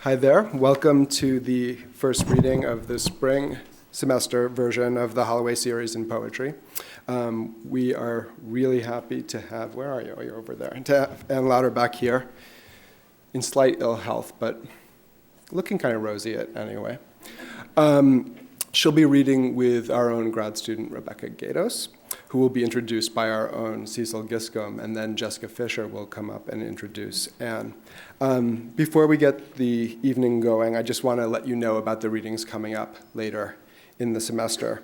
Hi there. Welcome to the first reading of the spring semester version of the Holloway series in poetry. We are really happy to have, where are you? Oh, you're over there. To have Anne Lauterbach here in slight ill health, but looking kind of roseate anyway. She'll be reading with our own grad student, Rebecca Gatos, who will be introduced by our own Cecil Giscombe, and then Jessica Fisher will come up and introduce Anne. Before we get the evening going, I just want to let you know about the readings coming up later in the semester.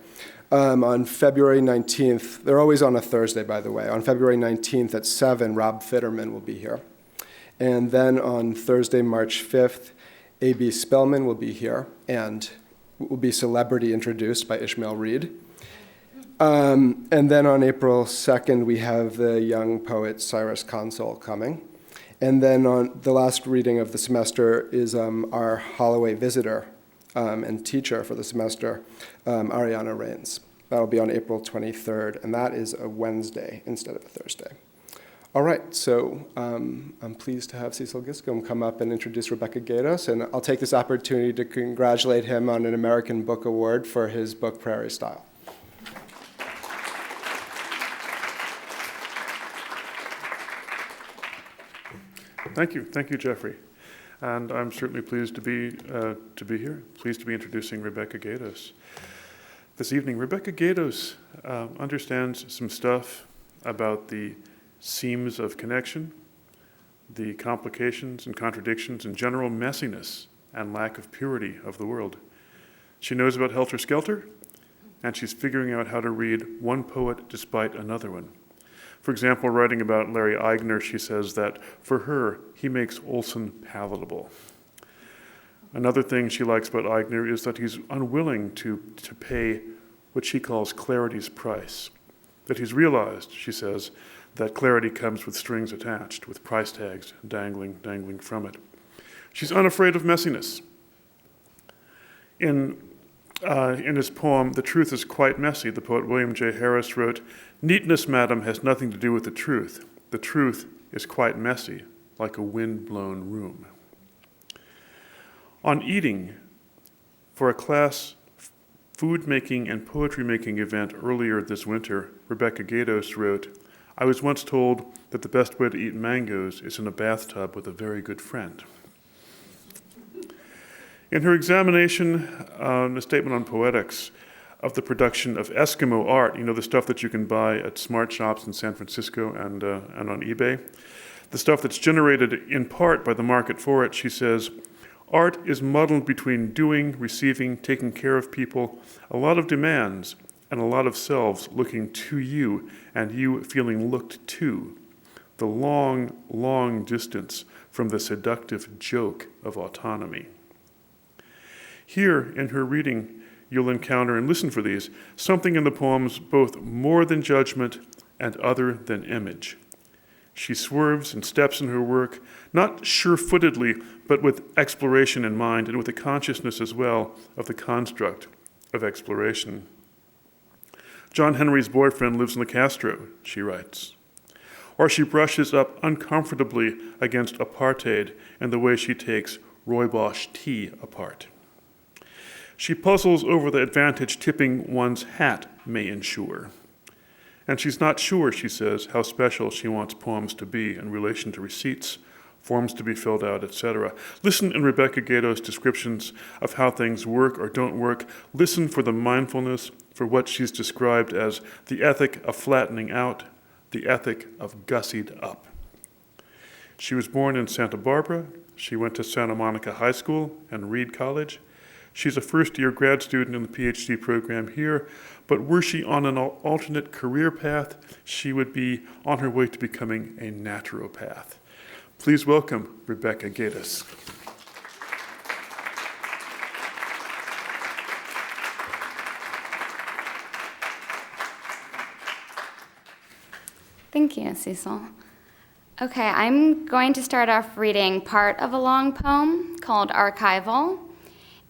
On February 19th, they're always on a Thursday, by the way. On February 19th at 7, Rob Fitterman will be here. And then on Thursday, March 5th, A.B. Spellman will be here and will be celebrity introduced by Ishmael Reed. And then on April 2nd, we have the young poet Cyrus Consul coming. And then on the last reading of the semester is our Holloway visitor and teacher for the semester, Ariana Rains. That'll be on April 23rd, and that is a Wednesday instead of a Thursday. All right, so I'm pleased to have Cecil Giscombe come up and introduce Rebecca Gatos, and I'll take this opportunity to congratulate him on an American Book Award for his book, Prairie Style. Thank you, Jeffrey. And I'm certainly pleased to be here, pleased to be introducing Rebecca Gatos. This evening, Rebecca Gatos understands some stuff about the seams of connection, the complications and contradictions and general messiness and lack of purity of the world. She knows about Helter Skelter, and she's figuring out how to read one poet despite another one. For example, writing about Larry Eigner, she says that for her, he makes Olson palatable. Another thing she likes about Eigner is that he's unwilling to pay what she calls clarity's price. That he's realized, she says, that clarity comes with strings attached, with price tags dangling from it. She's unafraid of messiness. In his poem, The Truth is Quite Messy, the poet William J. Harris wrote, "Neatness, madam, has nothing to do with the truth. The truth is quite messy, like a wind-blown room." On eating, for a class food-making and poetry-making event earlier this winter, Rebecca Gatos wrote, "I was once told that the best way to eat mangoes is in a bathtub with a very good friend." In her examination, a statement on poetics of the production of Eskimo art, the stuff that you can buy at smart shops in San Francisco and on eBay, the stuff that's generated in part by the market for it, she says, "Art is muddled between doing, receiving, taking care of people, a lot of demands, and a lot of selves looking to you and you feeling looked to. The long, long distance from the seductive joke of autonomy." Here in her reading, you'll encounter, and listen for these, something in the poems both more than judgment and other than image. She swerves and steps in her work, not sure-footedly, but with exploration in mind and with a consciousness as well of the construct of exploration. John Henry's boyfriend lives in the Castro, she writes. Or she brushes up uncomfortably against apartheid and the way she takes rooibos tea apart. She puzzles over the advantage tipping one's hat may ensure. And she's not sure, she says, how special she wants poems to be in relation to receipts, forms to be filled out, etc. Listen in Rebecca Gatos' descriptions of how things work or don't work. Listen for the mindfulness, for what she's described as the ethic of flattening out, the ethic of gussied up. She was born in Santa Barbara. She went to Santa Monica High School and Reed College. She's a first-year grad student in the PhD program here, but were she on an alternate career path, she would be on her way to becoming a naturopath. Please welcome Rebecca Gatos. Thank you, Cecil. Okay, I'm going to start off reading part of a long poem called Archival.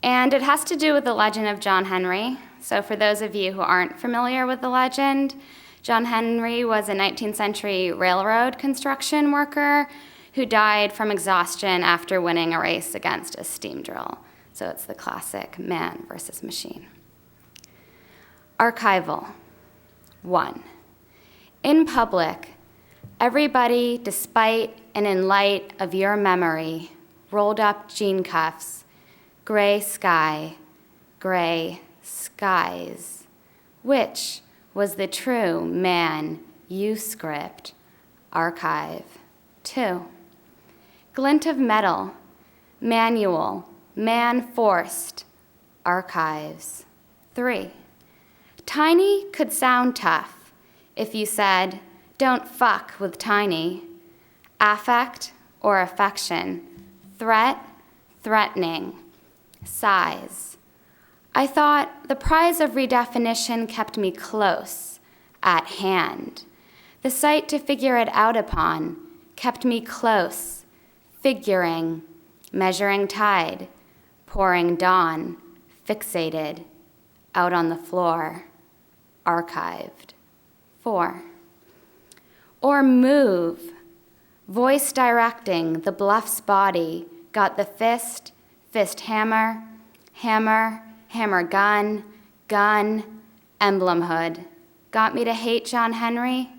And it has to do with the legend of John Henry. So for those of you who aren't familiar with the legend, John Henry was a 19th century railroad construction worker who died from exhaustion after winning a race against a steam drill. So it's the classic man versus machine. Archival. 1. In public, everybody, despite and in light of your memory, rolled up jean cuffs, gray sky, gray skies. Which was the true man you script? Archive. 2. Glint of metal, manual, man forced, archives. 3. Tiny could sound tough if you said, don't fuck with tiny. Affect or affection, threat, threatening, size. I thought the prize of redefinition kept me close, at hand. The site to figure it out upon kept me close, figuring, measuring tide, pouring dawn, fixated, out on the floor, archived. 4. Or move, voice directing the bluff's body, got the fist, fist hammer, hammer, hammer gun, gun, emblem hood. Got me to hate John Henry?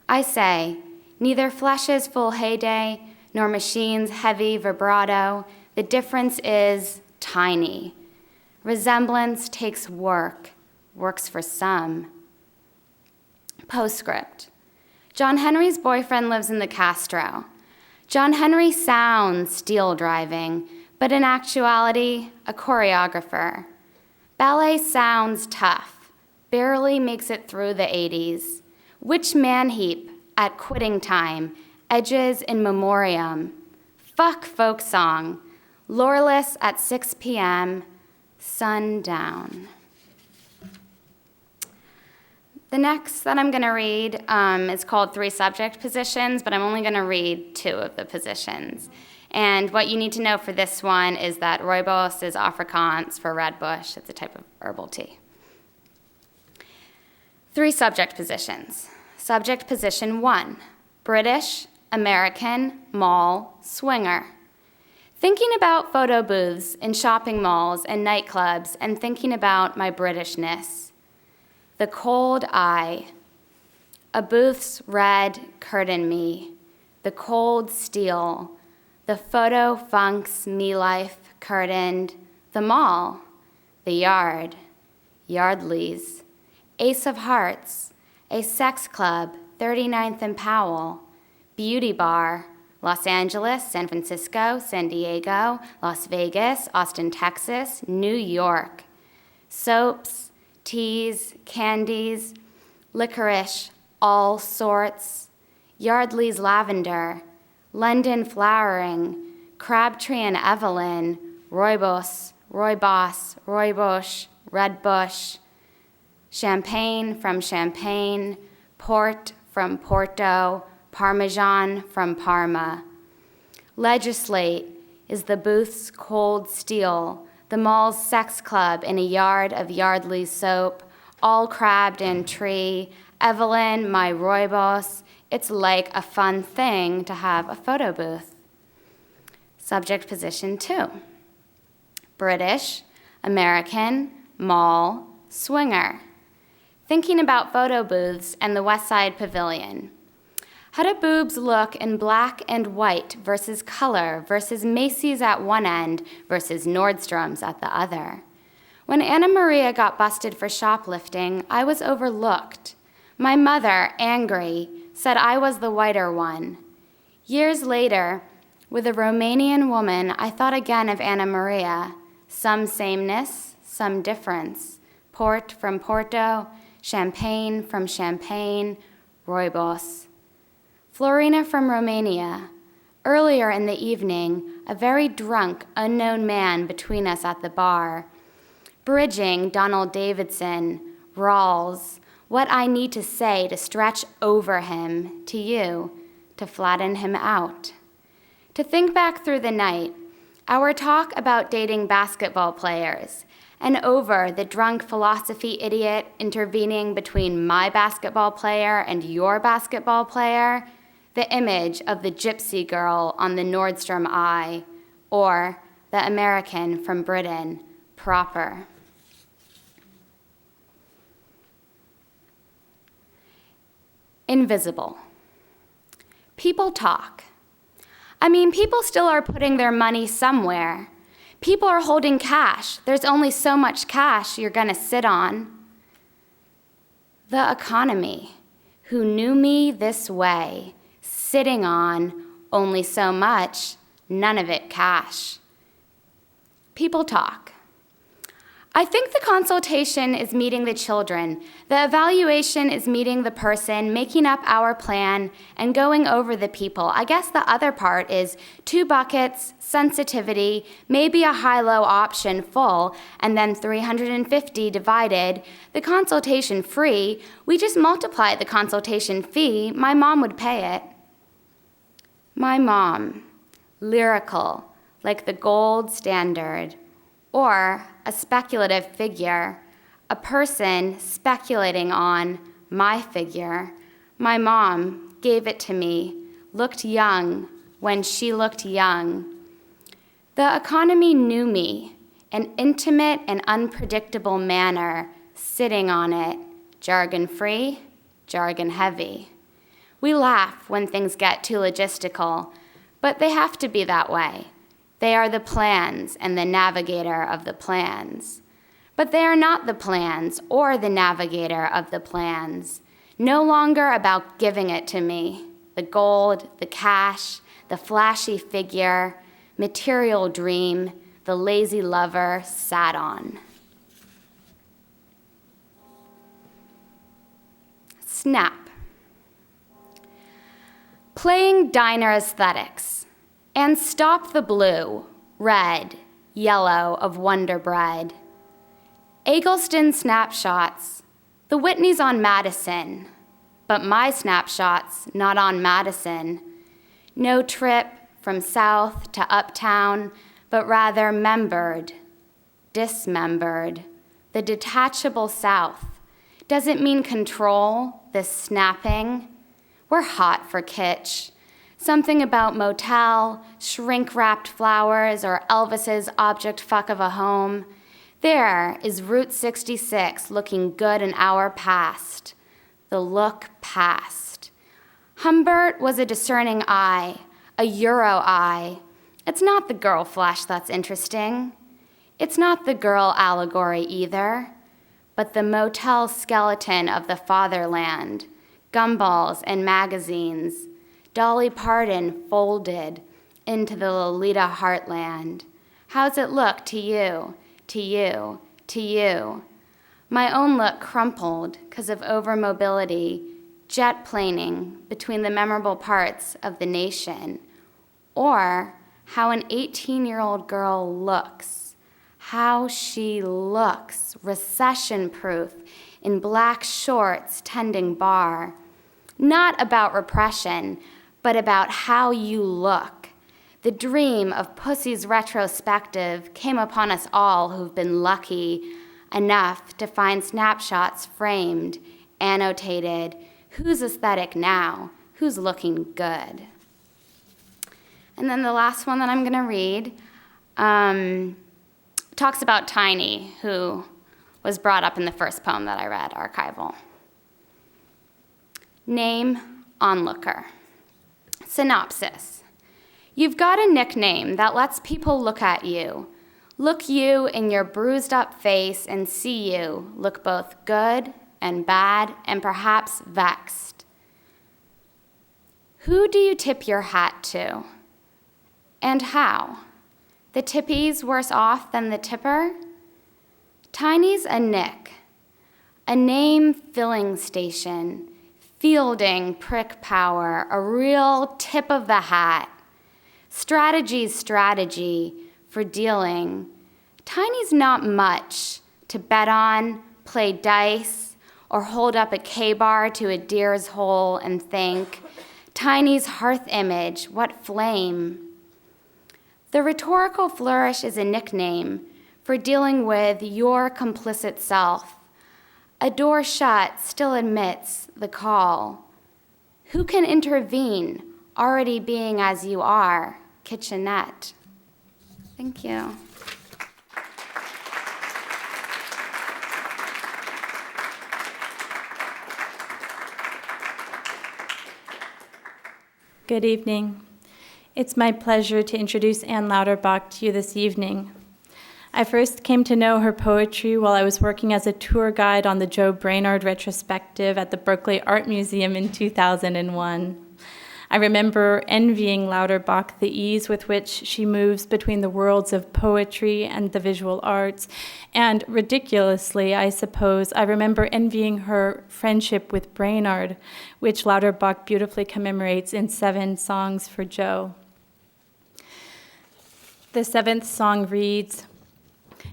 I say, neither flesh's full heyday, nor machine's heavy vibrato. The difference is tiny. Resemblance takes work, works for some. Postscript. John Henry's boyfriend lives in the Castro. John Henry sounds steel driving, but in actuality, a choreographer. Ballet sounds tough, barely makes it through the 80s. Which man heap at quitting time, edges in memoriam. Fuck folk song, loreless at 6 p.m., sundown. The next that I'm going to read is called 3 Subject Positions, but I'm only going to read 2 of the positions. And what you need to know for this one is that rooibos is Afrikaans for red bush. It's a type of herbal tea. 3 subject positions. Subject position 1, British, American, mall, swinger. Thinking about photo booths in shopping malls and nightclubs and thinking about my Britishness. The cold eye, a booth's red curtain me, the cold steel, the photo funk's me life curtained, the mall, the yard, Yardley's, Ace of Hearts, a sex club, 39th and Powell, beauty bar, Los Angeles, San Francisco, San Diego, Las Vegas, Austin, Texas, New York, soaps, teas, candies, licorice, all sorts, Yardley's lavender, London flowering, Crabtree and Evelyn, rooibos, rooibos, red bush, champagne from Champagne, port from Porto, Parmesan from Parma. Legislate is the booth's cold steel, the mall's sex club in a yard of Yardley soap, all crabbed in tree. Evelyn, my rooibos, it's like a fun thing to have a photo booth. Subject position 2, British, American, mall, swinger. Thinking about photo booths and the West Side Pavilion. How do boobs look in black and white versus color versus Macy's at one end versus Nordstrom's at the other? When Anna Maria got busted for shoplifting, I was overlooked. My mother, angry, said I was the whiter one. Years later, with a Romanian woman, I thought again of Anna Maria. Some sameness, some difference. Port from Porto, champagne from Champagne, rooibos. Florina from Romania. Earlier in the evening, a very drunk, unknown man between us at the bar. Bridging Donald Davidson, Rawls, what I need to say to stretch over him, to you, to flatten him out. To think back through the night, our talk about dating basketball players, and over the drunk philosophy idiot intervening between my basketball player and your basketball player, the image of the gypsy girl on the Nordstrom eye, or the American from Britain proper. Invisible. People talk. I mean, people still are putting their money somewhere. People are holding cash. There's only so much cash you're gonna sit on. The economy, who knew me this way, sitting on only so much, none of it cash. People talk. I think the consultation is meeting the children. The evaluation is meeting the person, making up our plan, and going over the people. I guess the other part is 2 buckets, sensitivity, maybe a high-low option full, and then 350 divided. The consultation free, we just multiply the consultation fee. My mom would pay it. My mom, lyrical, like the gold standard, or a speculative figure, a person speculating on my figure. My mom gave it to me, looked young when she looked young. The economy knew me, an intimate and unpredictable manner, sitting on it, jargon-free, jargon-heavy. We laugh when things get too logistical, but they have to be that way. They are the plans and the navigator of the plans. But they are not the plans or the navigator of the plans. No longer about giving it to me, the gold, the cash, the flashy figure, material dream, the lazy lover sat on. Snap. Playing diner aesthetics. And stop the blue, red, yellow of Wonder Bread. Eggleston snapshots, the Whitney's on Madison, but my snapshots not on Madison. No trip from south to uptown, but rather membered, dismembered. The detachable South. Does it mean control, this snapping? We're hot for kitsch. Something about motel, shrink-wrapped flowers, or Elvis's object fuck of a home. There is Route 66 looking good an hour past. The look past. Humbert was a discerning eye, a Euro eye. It's not the girl flesh that's interesting. It's not the girl allegory either, but the motel skeleton of the fatherland, gumballs and magazines, Dolly Parton folded into the Lolita heartland. How's it look to you, to you, to you? My own look crumpled because of overmobility, jet planing between the memorable parts of the nation. Or how an 18-year-old girl looks, how she looks, recession-proof, in black shorts tending bar. Not about repression, but about how you look. The dream of Pussy's retrospective came upon us all who've been lucky enough to find snapshots framed, annotated, who's aesthetic now, who's looking good. And then the last one that I'm gonna read talks about Tiny, who was brought up in the first poem that I read, Archival. Name, onlooker. Synopsis. You've got a nickname that lets people look at you. Look you in your bruised up face and see you look both good and bad and perhaps vexed. Who do you tip your hat to? And how? The tippy's worse off than the tipper? Tiny's a nick, a name filling station, fielding prick power, a real tip of the hat. Strategy's strategy for dealing. Tiny's not much to bet on, play dice, or hold up a K-bar to a deer's hole and think, Tiny's hearth image, what flame? The rhetorical flourish is a nickname for dealing with your complicit self. A door shut still admits the call. Who can intervene, already being as you are, kitchenette? Thank you. Good evening. It's my pleasure to introduce Anne Lauterbach to you this evening. I first came to know her poetry while I was working as a tour guide on the Joe Brainard retrospective at the Berkeley Art Museum in 2001. I remember envying Lauterbach the ease with which she moves between the worlds of poetry and the visual arts, and ridiculously, I suppose, I remember envying her friendship with Brainard, which Lauterbach beautifully commemorates in 7 Songs for Joe. The 7th song reads,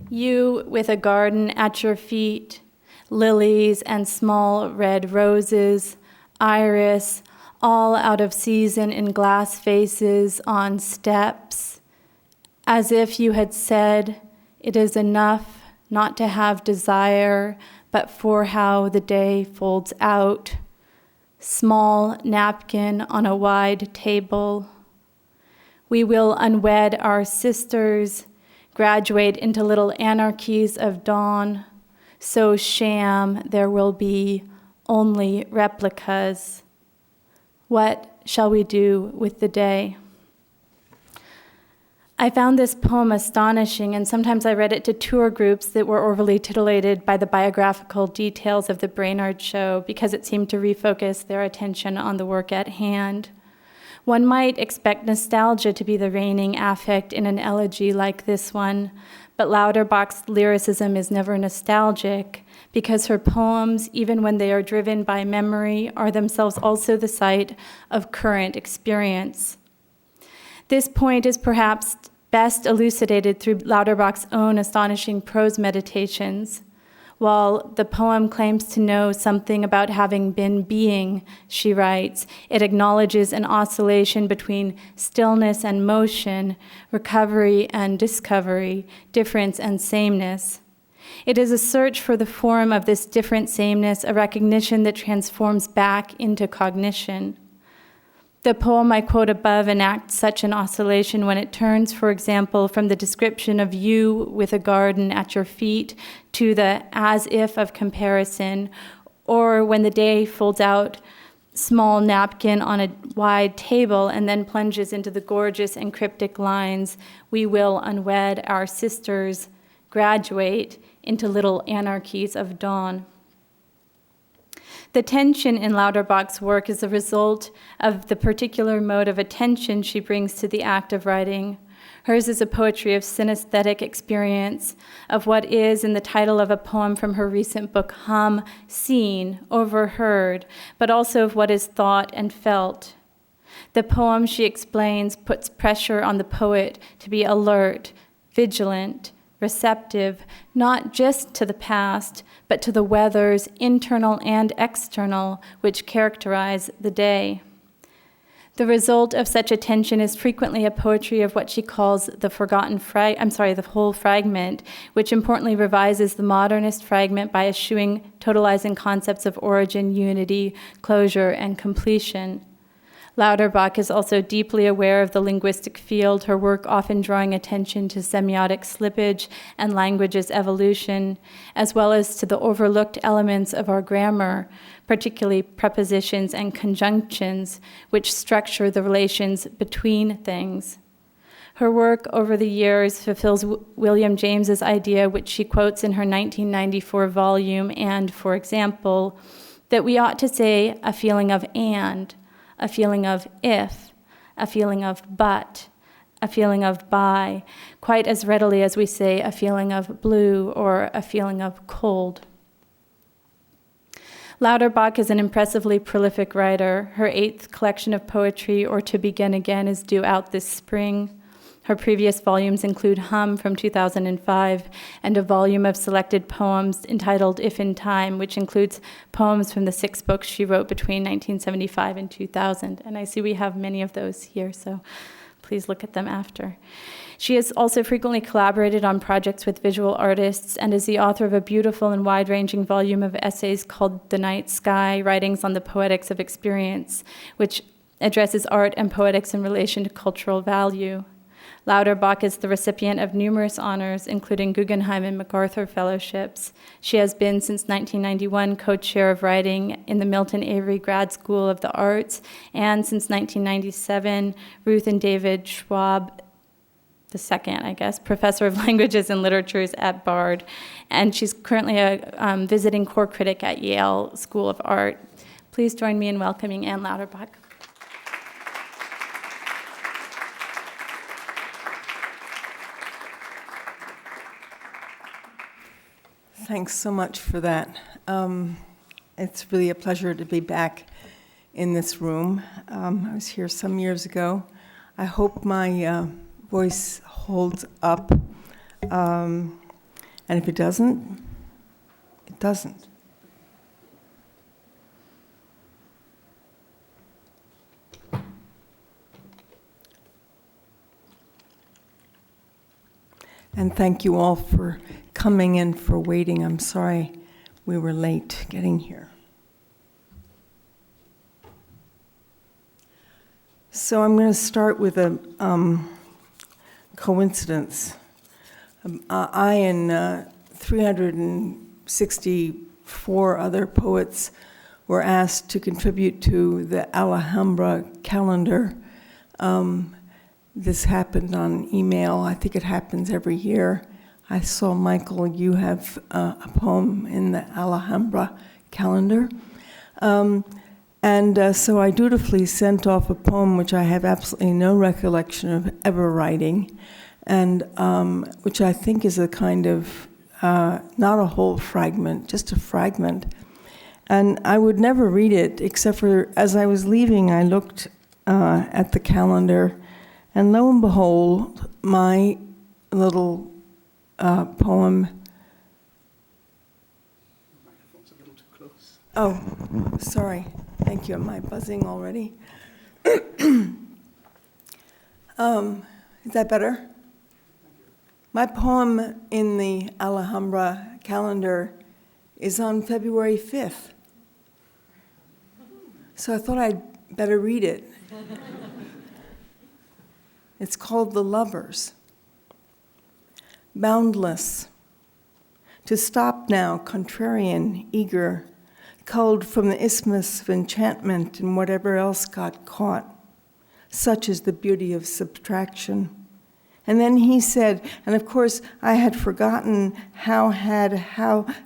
"You with a garden at your feet, lilies and small red roses, iris, all out of season in glass vases on steps, as if you had said, it is enough not to have desire, but for how the day folds out, small napkin on a wide table. We will unwed our sisters, graduate into little anarchies of dawn, so sham there will be only replicas. What shall we do with the day?" I found this poem astonishing, and sometimes I read it to tour groups that were overly titillated by the biographical details of the Brainard show because it seemed to refocus their attention on the work at hand. One might expect nostalgia to be the reigning affect in an elegy like this one, but Lauterbach's lyricism is never nostalgic because her poems, even when they are driven by memory, are themselves also the site of current experience. This point is perhaps best elucidated through Lauterbach's own astonishing prose meditations. While the poem claims to know something about having been being, she writes, it acknowledges an oscillation between stillness and motion, recovery and discovery, difference and sameness. It is a search for the form of this different sameness, a recognition that transforms back into cognition. The poem I quote above enacts such an oscillation when it turns, for example, from the description of you with a garden at your feet to the as if of comparison, or when the day folds out small napkin on a wide table and then plunges into the gorgeous and cryptic lines, we will unwed our sisters, graduate into little anarchies of dawn. The tension in Lauterbach's work is the result of the particular mode of attention she brings to the act of writing. Hers is a poetry of synesthetic experience, of what is, in the title of a poem from her recent book, Hum, seen, overheard, but also of what is thought and felt. The poem, she explains, puts pressure on the poet to be alert, vigilant, receptive, not just to the past, but to the weathers, internal and external, which characterize the day. The result of such attention is frequently a poetry of what she calls the the whole fragment, which importantly revises the modernist fragment by eschewing totalizing concepts of origin, unity, closure, and completion. Lauterbach is also deeply aware of the linguistic field, her work often drawing attention to semiotic slippage and language's evolution, as well as to the overlooked elements of our grammar, particularly prepositions and conjunctions, which structure the relations between things. Her work over the years fulfills William James's idea, which she quotes in her 1994 volume, and, for example, that we ought to say a feeling of and, a feeling of if, a feeling of but, a feeling of by, quite as readily as we say a feeling of blue or a feeling of cold. Lauterbach is an impressively prolific writer. Her 8th collection of poetry, Or to Begin Again, is due out this spring. Her previous volumes include Hum from 2005 and a volume of selected poems entitled If in Time, which includes poems from the 6 books she wrote between 1975 and 2000. And I see we have many of those here, so Please look at them after. She has also frequently collaborated on projects with visual artists and is the author of a beautiful and wide-ranging volume of essays called The Night Sky, Writings on the Poetics of Experience, which addresses art and poetics in relation to cultural value. Lauterbach is the recipient of numerous honors, including Guggenheim and MacArthur Fellowships. She has been, since 1991, co-chair of writing in the Milton Avery Grad School of the Arts, and since 1997, Ruth and David Schwab II, I guess, professor of languages and literatures at Bard. And she's currently a visiting core critic at Yale School of Art. Please join me in welcoming Anne Lauterbach. Thanks so much for that. It's really a pleasure to be back in this room. I was here some years ago. I hope my voice holds up. And if it doesn't, it doesn't. And thank you all for coming and for waiting. I'm sorry we were late getting here. So I'm going to start with a coincidence. I and 364 other poets were asked to contribute to the Alhambra calendar. This happened on email. I think it happens every year. I saw, Michael, you have a poem in the Alhambra calendar. So I dutifully sent off a poem which I have absolutely no recollection of ever writing, and which I think is a kind of, not a whole fragment, just a fragment. And I would never read it, except for as I was leaving, I looked at the calendar, and lo and behold, my little poem. Oh, sorry. Thank you. Am I buzzing already? Is that better? My poem in the Alhambra calendar is on February 5th. So I thought I'd better read it. It's called The Lovers. Boundless. To stop now, contrarian, eager, culled from the isthmus of enchantment and whatever else got caught. Such is the beauty of subtraction. And then he said, and of course I had forgotten how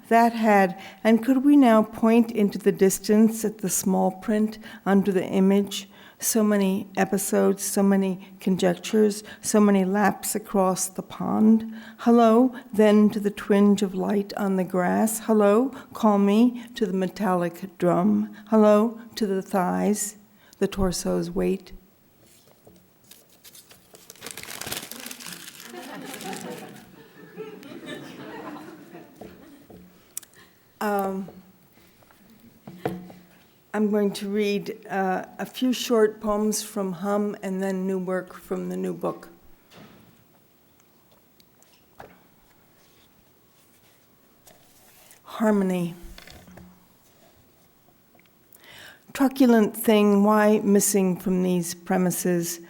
that had, and could we now point into the distance at the small print under the image? So many episodes, so many conjectures, so many laps across the pond. Hello, then to the twinge of light on the grass. Hello, call me to the metallic drum. Hello, to the thighs, the torso's weight. I'm going to read a few short poems from Hum and then new work from the new book. Harmony. Truculent thing, why missing from these premises?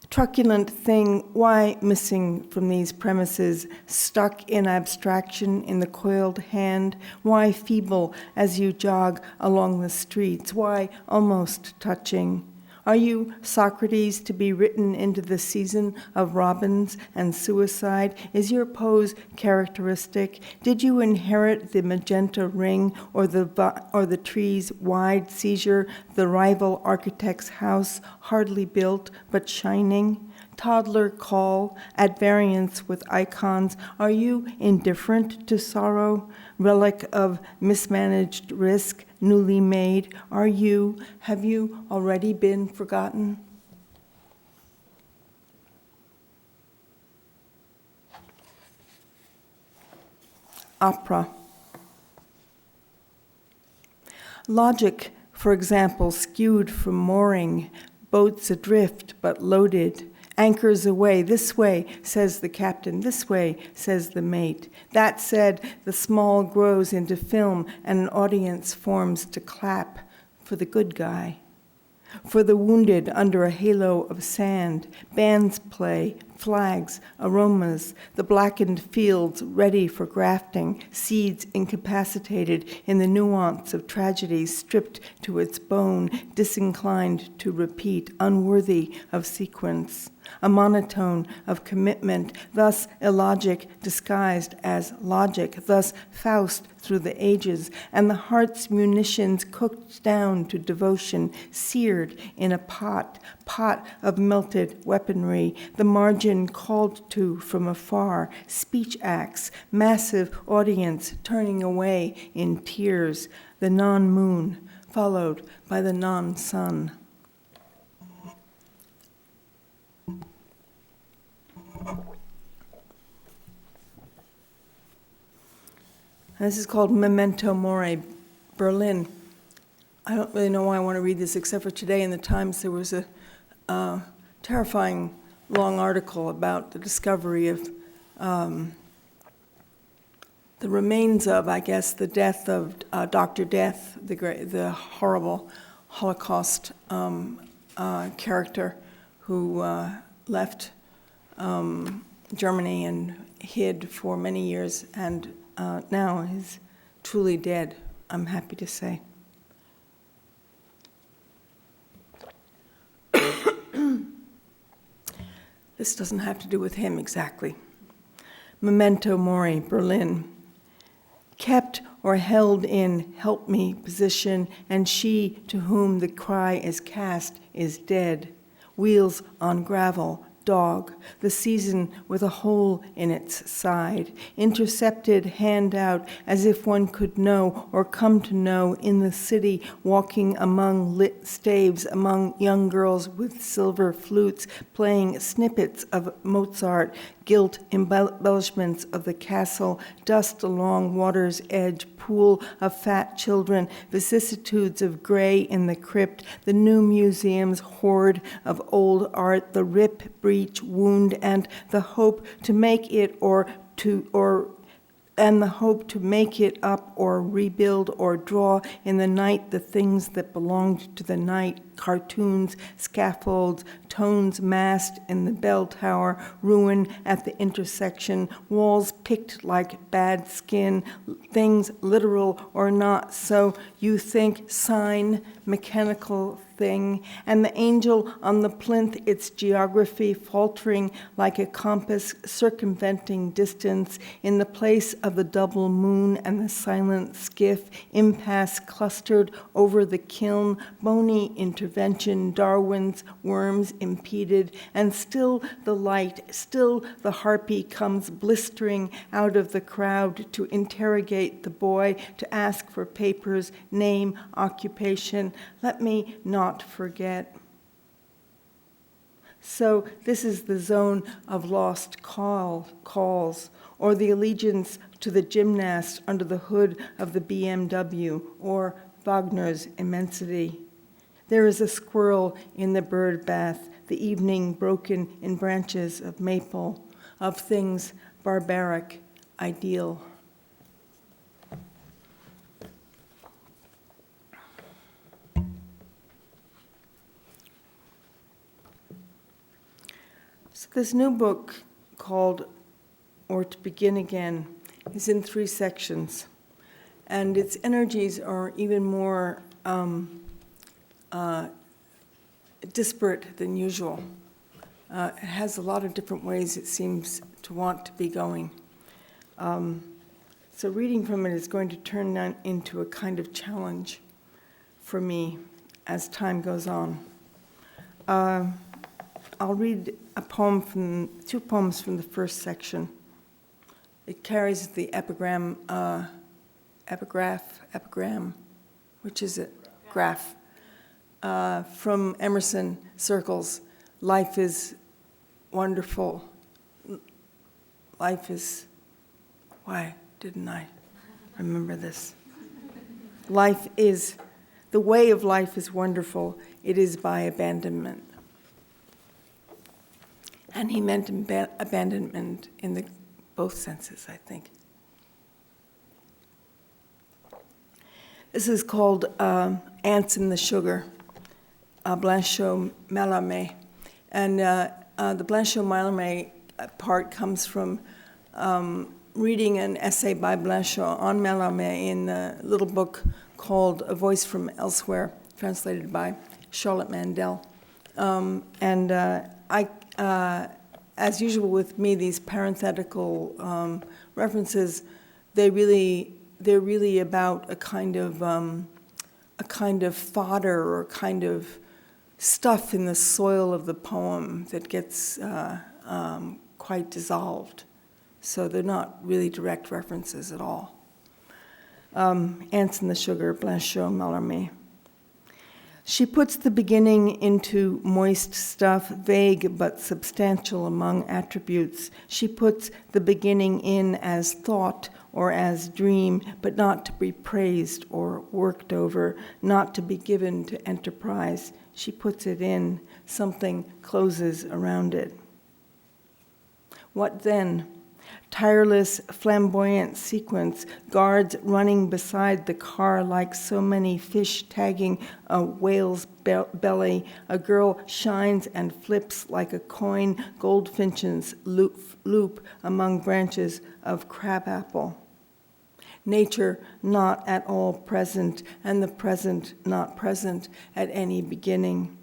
Truculent thing, why missing from these premises, stuck in abstraction in the coiled hand? Why feeble as you jog along the streets? Why almost touching? Are you Socrates to be written into the season of robins and suicide? Is your pose characteristic? Did you inherit the magenta ring or the tree's wide seizure, the rival architect's house, hardly built but shining? Toddler call, at variance with icons. Are you indifferent to sorrow? Relic of mismanaged risk, newly made. Have you already been forgotten? Opera. Logic, for example, skewed from mooring, boats adrift but loaded, anchors away. This way, says the captain. This way, says the mate. That said, the small grows into film and an audience forms to clap for the good guy. For the wounded under a halo of sand, bands play, flags, aromas, the blackened fields ready for grafting, seeds incapacitated in the nuance of tragedy, stripped to its bone, disinclined to repeat, unworthy of sequence. A monotone of commitment, thus illogic disguised as logic, thus Faust through the ages, and the heart's munitions cooked down to devotion, seared in a pot of melted weaponry, the margin called to from afar, speech acts, massive audience turning away in tears, the non-moon followed by the non-sun. This is called Memento Mori, Berlin. I don't really know why I want to read this, except for today in the Times there was a terrifying long article about the discovery of the remains of, I guess, the death of Dr. Death, the horrible Holocaust character who left Germany and hid for many years, and now is truly dead, I'm happy to say. This doesn't have to do with him exactly. Memento Mori, Berlin. Kept or held in help me position, and she to whom the cry is cast is dead. Wheels on gravel, dog, the season with a hole in its side, intercepted handout as if one could know or come to know in the city, walking among lit staves, among young girls with silver flutes, playing snippets of Mozart, gilt embellishments of the castle, dust along water's edge, pool of fat children, vicissitudes of gray in the crypt, the new museum's hoard of old art, the rip, breach, wound, and the hope to make it up or rebuild or draw in the night the things that belonged to the night, cartoons, scaffolds, tones massed in the bell tower, ruin at the intersection, walls picked like bad skin, things literal or not, so you think sign, mechanical thing, and the angel on the plinth, its geography faltering like a compass circumventing distance in the place of the double moon and the silent skiff, impasse clustered over the kiln, bony intervention, Darwin's worms impeded, and still the light, still the harpy comes blistering out of the crowd to interrogate the boy, to ask for papers, name, occupation. Let me not forget. So this is the zone of lost calls, or the allegiance to the gymnast under the hood of the BMW, or Wagner's immensity. There is a squirrel in the bird bath, the evening broken in branches of maple, of things barbaric, ideal. So this new book called Or to Begin Again is in 3 sections, and its energies are even more disparate than usual. It has a lot of different ways it seems to want to be going. So reading from it is going to turn into a kind of challenge for me as time goes on. I'll read two poems from the first section. It carries the epigram, which is it? Graph. From Emerson Circles, life is wonderful. Life is, why didn't I remember this? Life is The way of life is wonderful. It is by abandonment. And he meant abandonment in both senses, I think. This is called Ants in the Sugar, Blanchot Mallarmé. And the Blanchot Mallarmé part comes from reading an essay by Blanchot on Mallarmé in a little book called A Voice from Elsewhere, translated by Charlotte Mandel. As usual with me, these parenthetical references, they're really about a kind of fodder or a kind of stuff in the soil of the poem that gets quite dissolved. So they're not really direct references at all. Ants in the Sugar, Blanchot Mallarmé. She puts the beginning into moist stuff, vague but substantial among attributes. She puts the beginning in as thought or as dream, but not to be praised or worked over, not to be given to enterprise. She puts it in, something closes around it. What then? Tireless, flamboyant sequence, guards running beside the car like so many fish tagging a whale's belly. A girl shines and flips like a coin, goldfinches loop among branches of crabapple. Nature not at all present, and the present not present at any beginning.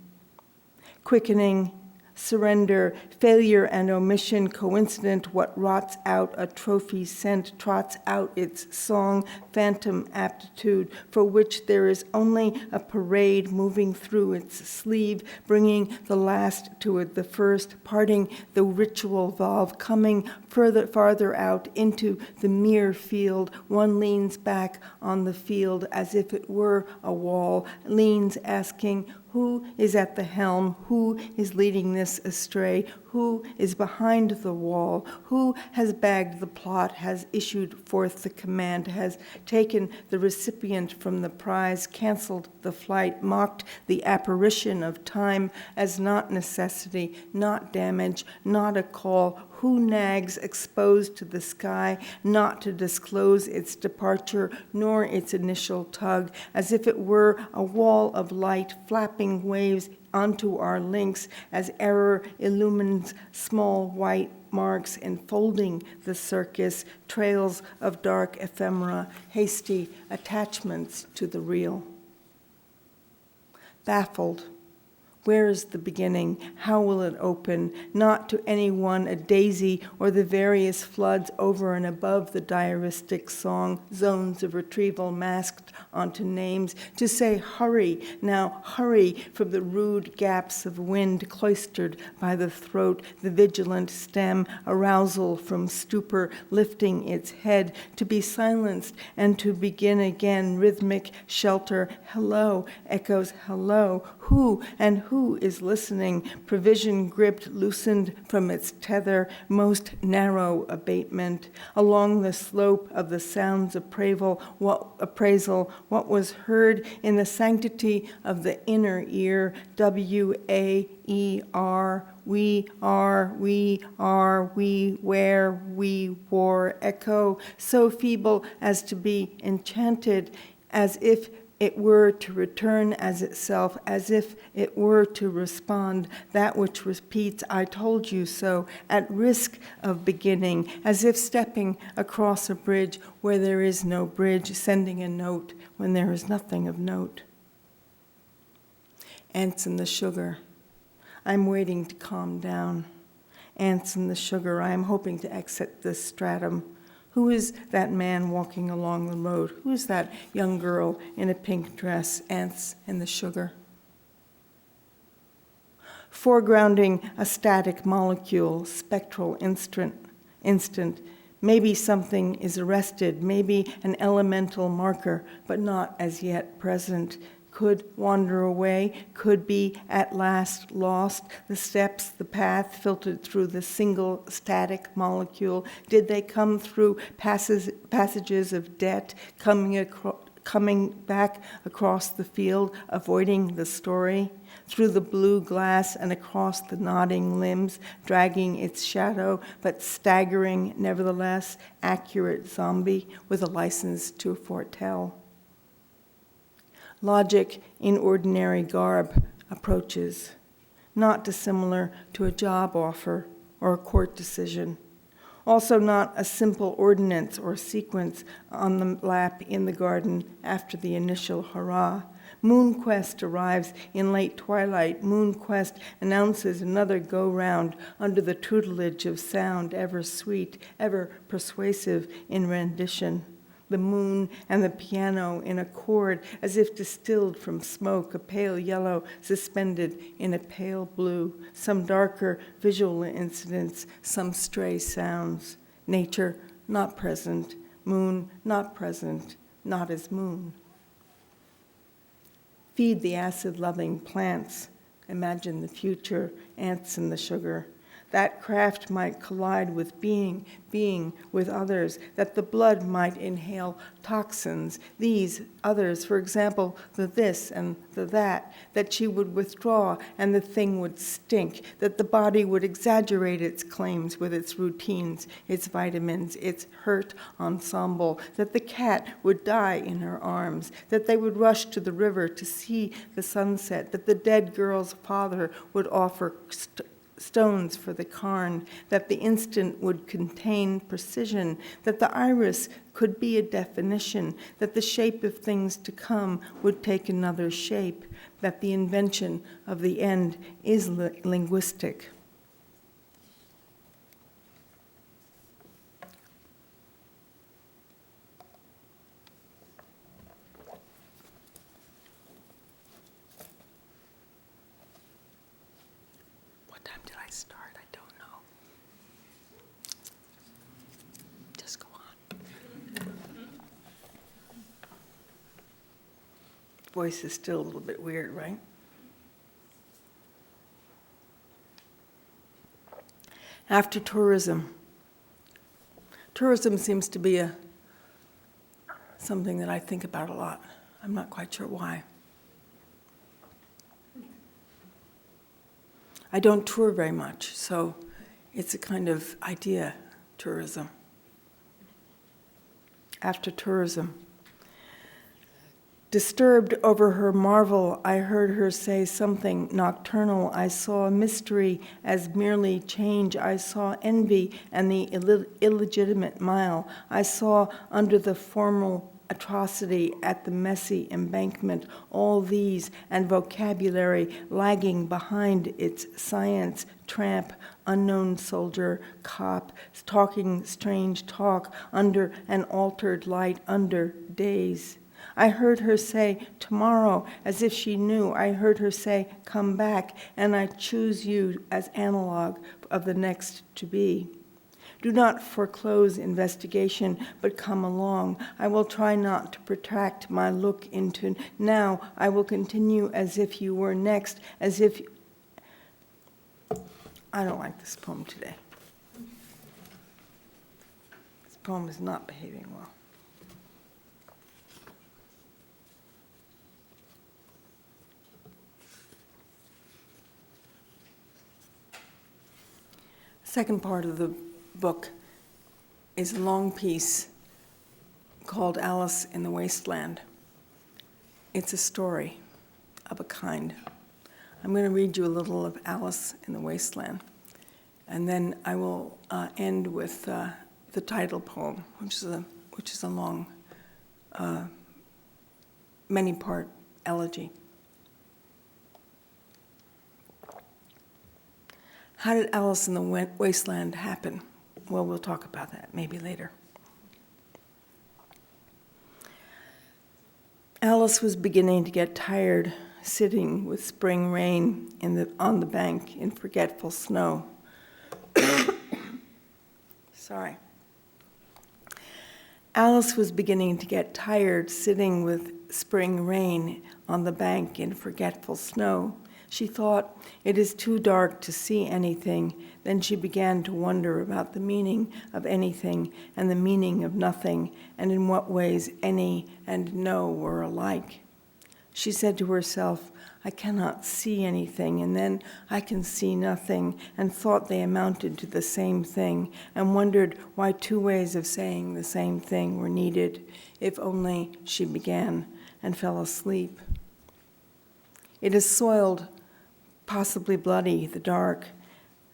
Quickening, surrender, failure and omission coincident, what rots out a trophy scent, trots out its song, phantom aptitude, for which there is only a parade moving through its sleeve, bringing the last to it, the first, parting the ritual valve, coming farther out into the mere field. One leans back on the field as if it were a wall, leans asking, who is at the helm? Who is leading this astray? Who is behind the wall? Who has bagged the plot, has issued forth the command, has taken the recipient from the prize, canceled the flight, mocked the apparition of time as not necessity, not damage, not a call? Who nags exposed to the sky, not to disclose its departure nor its initial tug, as if it were a wall of light flapping waves onto our links as error illumines small white marks enfolding the circus, trails of dark ephemera, hasty attachments to the real. Baffled. Where is the beginning? How will it open? Not to anyone a daisy or the various floods over and above the diaristic song, zones of retrieval masked onto names, to say hurry, now hurry from the rude gaps of wind cloistered by the throat, the vigilant stem, arousal from stupor, lifting its head, to be silenced and to begin again, rhythmic shelter, hello, echoes hello, who and who is listening, provision gripped, loosened from its tether, most narrow abatement, along the slope of the sound's appraisal, what was heard in the sanctity of the inner ear, W-A-E-R, we are, we where, we wore, echo, so feeble as to be enchanted, as if it were to return as itself, as if it were to respond, that which repeats, I told you so, at risk of beginning, as if stepping across a bridge where there is no bridge, sending a note when there is nothing of note. Ants in the sugar. I'm waiting to calm down. Ants in the sugar. I am hoping to exit this stratum. Who is that man walking along the road? Who is that young girl in a pink dress? Ants in the sugar. Foregrounding a static molecule, spectral instant. Maybe something is arrested, maybe an elemental marker, but not as yet present. Could wander away, could be at last lost. The steps, the path filtered through the single static molecule. Did they come through passages of debt, coming coming back across the field, avoiding the story, through the blue glass and across the nodding limbs, dragging its shadow, but staggering, nevertheless, accurate zombie with a license to foretell. Logic in ordinary garb approaches, not dissimilar to a job offer or a court decision. Also not a simple ordinance or sequence on the lap in the garden after the initial hurrah. MoonQuest arrives in late twilight. MoonQuest announces another go-round under the tutelage of sound, ever sweet, ever persuasive in rendition. The moon and the piano in accord, as if distilled from smoke, a pale yellow suspended in a pale blue, some darker visual incidents, some stray sounds. Nature not present, moon not present, not as moon. Feed the acid-loving plants. Imagine the future, ants in the sugar. That craft might collide with being with others, that the blood might inhale toxins, these, others, for example, the this and the that she would withdraw and the thing would stink, that the body would exaggerate its claims with its routines, its vitamins, its hurt ensemble, that the cat would die in her arms, that they would rush to the river to see the sunset, that the dead girl's father would offer stones for the cairn, that the instant would contain precision, that the iris could be a definition, that the shape of things to come would take another shape, that the invention of the end is linguistic. Voice is still a little bit weird, right? After tourism. Tourism seems to be something that I think about a lot. I'm not quite sure why. I don't tour very much, so it's a kind of idea, tourism. After tourism. Disturbed over her marvel, I heard her say something nocturnal. I saw mystery as merely change. I saw envy and the illegitimate mile. I saw under the formal atrocity at the messy embankment all these and vocabulary lagging behind its science. Tramp, unknown soldier, cop, talking strange talk under an altered light, under days. I heard her say, tomorrow, as if she knew. I heard her say, come back, and I choose you as analog of the next to be. Do not foreclose investigation, but come along. I will try not to protract my look into now. I will continue as if you were next, as if... I don't like this poem today. This poem is not behaving well. Second part of the book is a long piece called Alice in the Wasteland. It's a story of a kind. I'm going to read you a little of Alice in the Wasteland, and then I will end with the title poem, which is a long, many-part elegy. How did Alice in the Wasteland happen? Well, we'll talk about that maybe later. Alice was beginning to get tired sitting with spring rain on the bank in forgetful snow. Sorry. Alice was beginning to get tired sitting with spring rain on the bank in forgetful snow. She thought, it is too dark to see anything. Then she began to wonder about the meaning of anything and the meaning of nothing, and in what ways any and no were alike. She said to herself, I cannot see anything, and then I can see nothing, and thought they amounted to the same thing, and wondered why two ways of saying the same thing were needed. If only she began, and fell asleep. It is soiled, possibly bloody, the dark.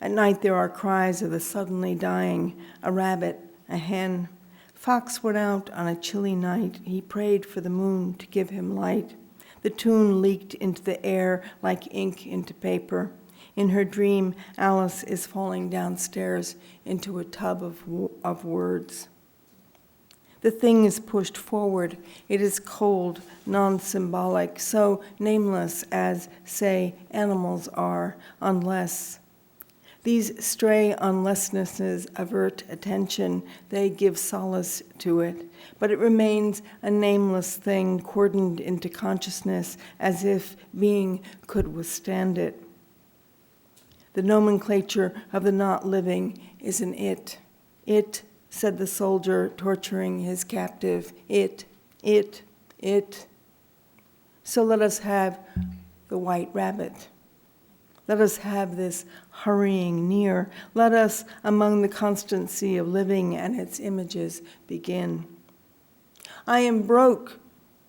At night there are cries of the suddenly dying, a rabbit, a hen. Fox went out on a chilly night. He prayed for the moon to give him light. The tune leaked into the air like ink into paper. In her dream, Alice is falling downstairs into a tub of words. The thing is pushed forward. It is cold, non-symbolic, so nameless as, say, animals are, unless. These stray unlessnesses avert attention. They give solace to it. But it remains a nameless thing cordoned into consciousness as if being could withstand it. The nomenclature of the not living is an it. It, said the soldier torturing his captive. It. So let us have the white rabbit. Let us have this hurrying near. Let us, among the constancy of living and its images, begin. I am broke,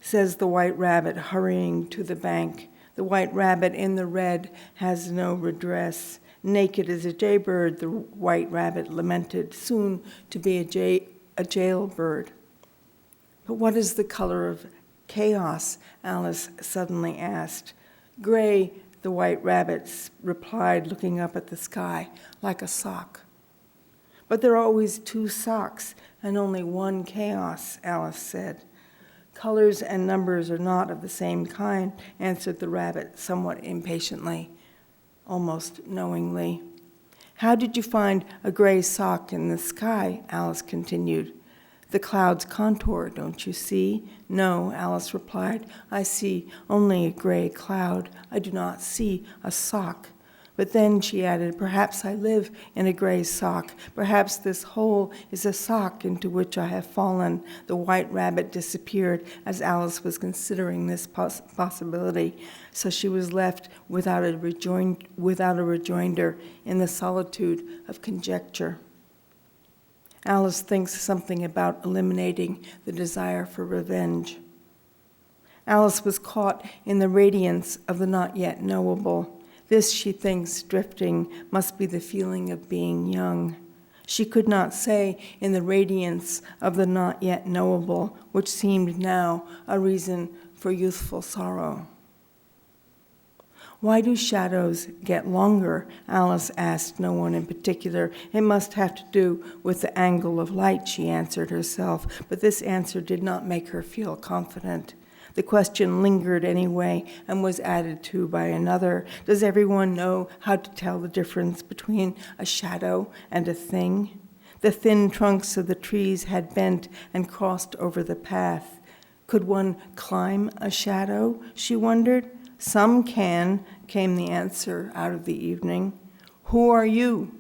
says the white rabbit, hurrying to the bank. The white rabbit in the red has no redress. Naked as a jaybird, the white rabbit lamented, soon to be a jailbird. But what is the color of chaos? Alice suddenly asked. Gray, the white rabbit replied, looking up at the sky, like a sock. But there are always two socks and only one chaos, Alice said. Colors and numbers are not of the same kind, answered the rabbit somewhat impatiently, almost knowingly. How did you find a gray sock in the sky? Alice continued. The cloud's contour, don't you see? No, Alice replied. I see only a gray cloud. I do not see a sock. But then, she added, perhaps I live in a gray sock. Perhaps this hole is a sock into which I have fallen. The white rabbit disappeared as Alice was considering this possibility, so she was left without a rejoinder in the solitude of conjecture. Alice thinks something about eliminating the desire for revenge. Alice was caught in the radiance of the not yet knowable. This, she thinks, drifting, must be the feeling of being young. She could not say in the radiance of the not yet knowable, which seemed now a reason for youthful sorrow. Why do shadows get longer? Alice asked no one in particular. It must have to do with the angle of light, she answered herself, but this answer did not make her feel confident. The question lingered anyway and was added to by another. Does everyone know how to tell the difference between a shadow and a thing? The thin trunks of the trees had bent and crossed over the path. Could one climb a shadow, she wondered? Some can, came the answer out of the evening. Who are you?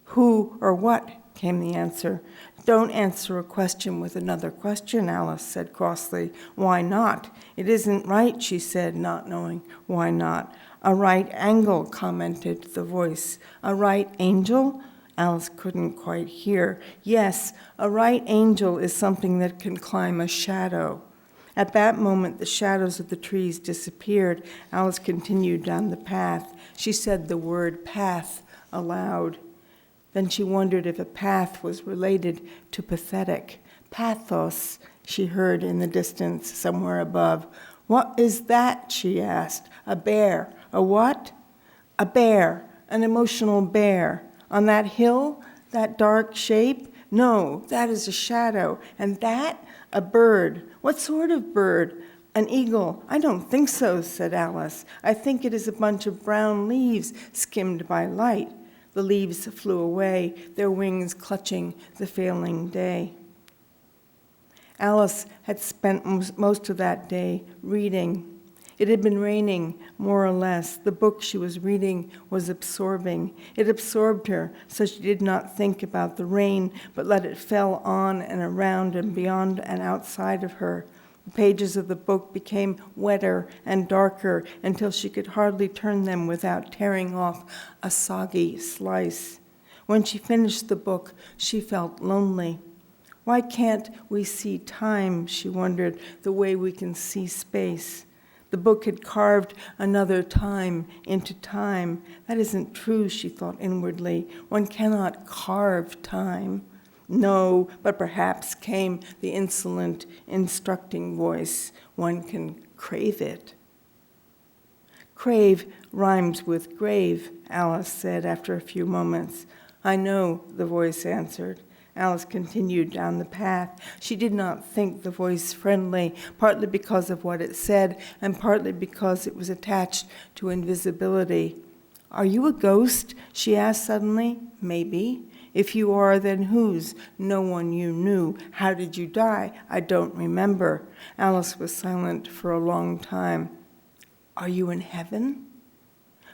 Who or what, came the answer. Don't answer a question with another question, Alice said crossly. Why not? It isn't right, she said, not knowing why not. A right angle, commented the voice. A right angel? Alice couldn't quite hear. Yes, a right angel is something that can climb a shadow. At that moment, the shadows of the trees disappeared. Alice continued down the path. She said the word path aloud. Then she wondered if a path was related to pathetic. Pathos, she heard in the distance somewhere above. What is that, she asked. A bear. A what? A bear, an emotional bear. On that hill, that dark shape? No, that is a shadow. And that? A bird. What sort of bird? An eagle. I don't think so, said Alice. I think it is a bunch of brown leaves skimmed by light. The leaves flew away, their wings clutching the failing day. Alice had spent most of that day reading. It had been raining, more or less. The book she was reading was absorbing. It absorbed her, so she did not think about the rain, but let it fall on and around and beyond and outside of her. The pages of the book became wetter and darker until she could hardly turn them without tearing off a soggy slice. When she finished the book, she felt lonely. Why can't we see time, she wondered, the way we can see space? The book had carved another time into time. That isn't true, she thought inwardly. One cannot carve time. No, but perhaps came the insolent, instructing voice. One can crave it. Crave rhymes with grave, Alice said after a few moments. I know, the voice answered. Alice continued down the path. She did not think the voice friendly, partly because of what it said, and partly because it was attached to invisibility. Are you a ghost? She asked suddenly. Maybe. If you are, then whose? No one you knew. How did you die? I don't remember. Alice was silent for a long time. Are you in heaven?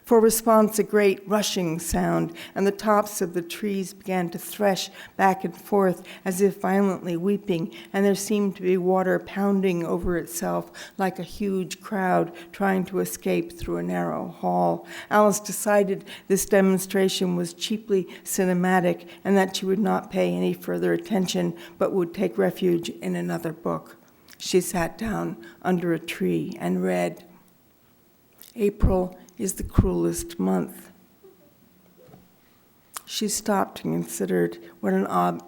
For response, a great rushing sound, and the tops of the trees began to thresh back and forth as if violently weeping, and there seemed to be water pounding over itself like a huge crowd trying to escape through a narrow hall. Alice decided this demonstration was cheaply cinematic and that she would not pay any further attention but would take refuge in another book. She sat down under a tree and read. April is the cruelest month. She stopped and considered what an odd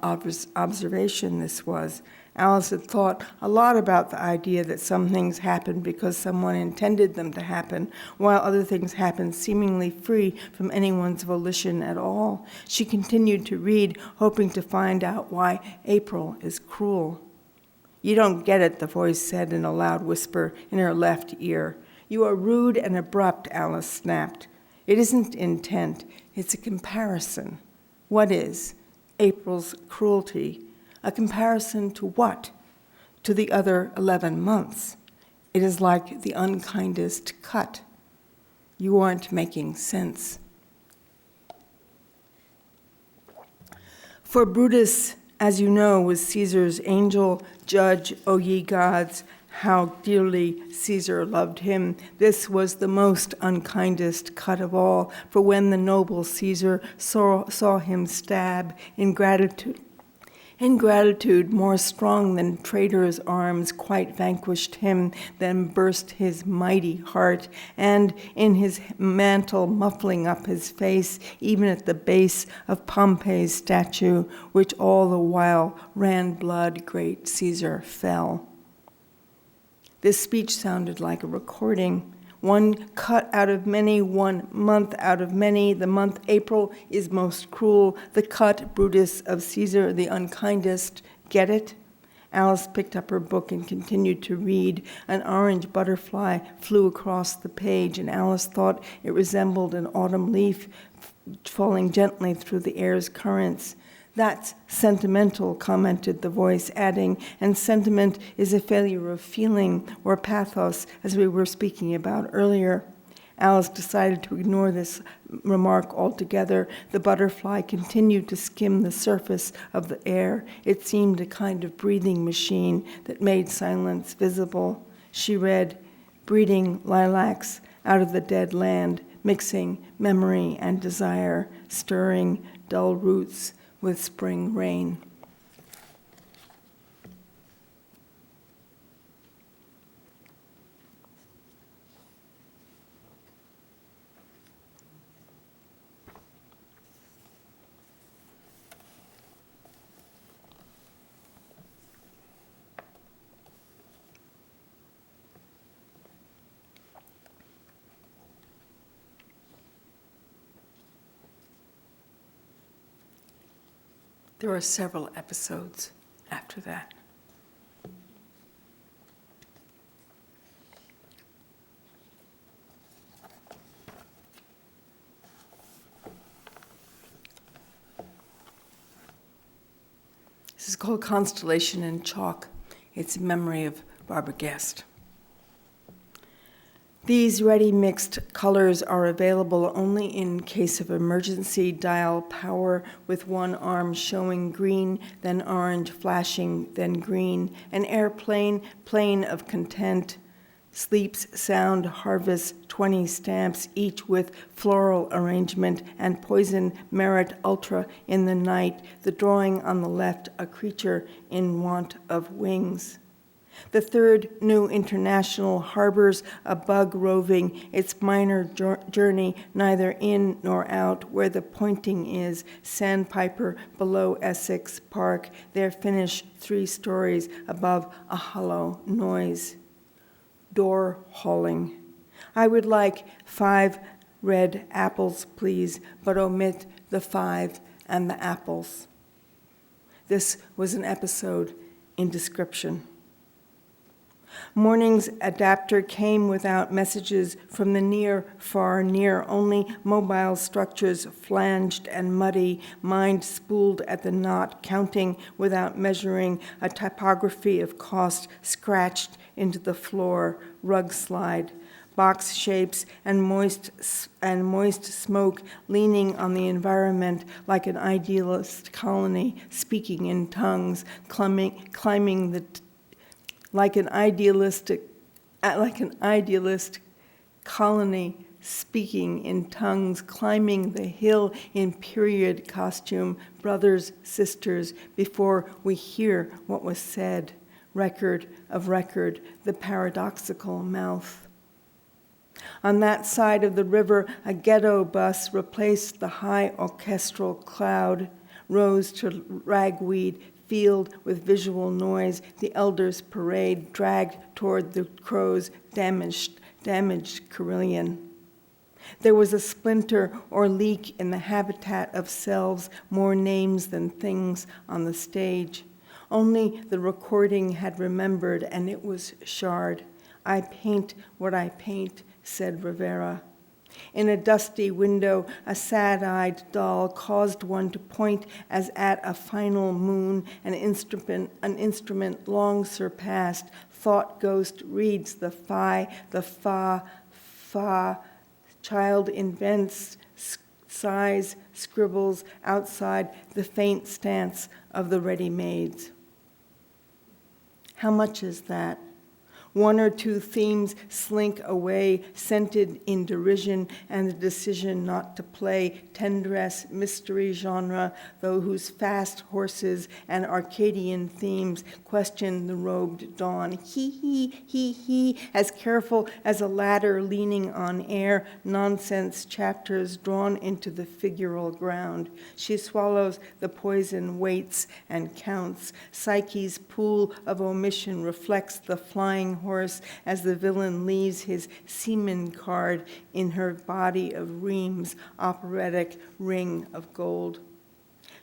observation this was. Alice had thought a lot about the idea that some things happen because someone intended them to happen, while other things happen seemingly free from anyone's volition at all. She continued to read, hoping to find out why April is cruel. You don't get it, the voice said in a loud whisper in her left ear. You are rude and abrupt, Alice snapped. It isn't intent, it's a comparison. What is? April's cruelty. A comparison to what? To the other 11 months. It is like the unkindest cut. You aren't making sense. For Brutus, as you know, was Caesar's angel, judge, O ye gods, how dearly Caesar loved him. This was the most unkindest cut of all, for when the noble Caesar saw him stab, ingratitude more strong than traitor's arms quite vanquished him, then burst his mighty heart, and in his mantle muffling up his face, even at the base of Pompey's statue, which all the while ran blood, great Caesar fell. This speech sounded like a recording. One cut out of many, 1 month out of many. The month April is most cruel. The cut, Brutus of Caesar, the unkindest. Get it? Alice picked up her book and continued to read. An orange butterfly flew across the page, and Alice thought it resembled an autumn leaf falling gently through the air's currents. That's sentimental, commented the voice, adding, and sentiment is a failure of feeling or pathos, as we were speaking about earlier. Alice decided to ignore this remark altogether. The butterfly continued to skim the surface of the air. It seemed a kind of breathing machine that made silence visible. She read, breeding lilacs out of the dead land, mixing memory and desire, stirring dull roots with spring rain. There were several episodes after that. This is called Constellation in Chalk. It's in memory of Barbara Guest. These ready-mixed colors are available only in case of emergency. Dial power with one arm showing green, then orange, flashing, then green. An airplane, plane of content. Sleeps, sound, harvest, 20 stamps, each with floral arrangement, and poison merit ultra in the night. The drawing on the left, a creature in want of wings. The third new international harbors a bug roving its minor journey neither in nor out where the pointing is, sandpiper below Essex Park, their finish 3 stories above a hollow noise. Door hauling. I would like 5 red apples, please, but omit the 5 and the apples. This was an episode in description. Morning's adapter came without messages from the near, far near, only mobile structures flanged and muddy, mind spooled at the knot, counting without measuring, a typography of cost scratched into the floor, rug slide, box shapes and moist smoke leaning on the environment like an idealist colony speaking in tongues, climbing the like an idealist colony speaking in tongues, climbing the hill in period costume, brothers, sisters, before we hear what was said, record of record, the paradoxical mouth. On that side of the river, a ghetto bus replaced the high orchestral cloud, rose to ragweed, field with visual noise, the elders' parade dragged toward the crow's damaged carillon. There was a splinter or leak in the habitat of selves, more names than things on the stage. Only the recording had remembered, and it was shard. I paint what I paint, said Rivera. In a dusty window, a sad-eyed doll caused one to point as at a final moon, an instrument long surpassed. Thought ghost reads the fa, child invents, sighs, scribbles outside the faint stance of the ready-mades. How much is that? 1 or 2 themes slink away, scented in derision, and the decision not to play tenderess mystery genre, though whose fast horses and Arcadian themes question the robed dawn. He, as careful as a ladder leaning on air, nonsense chapters drawn into the figural ground. She swallows the poison, waits and counts. Psyche's pool of omission reflects the flying horse as the villain leaves his seaman card in her body of reams, operatic ring of gold.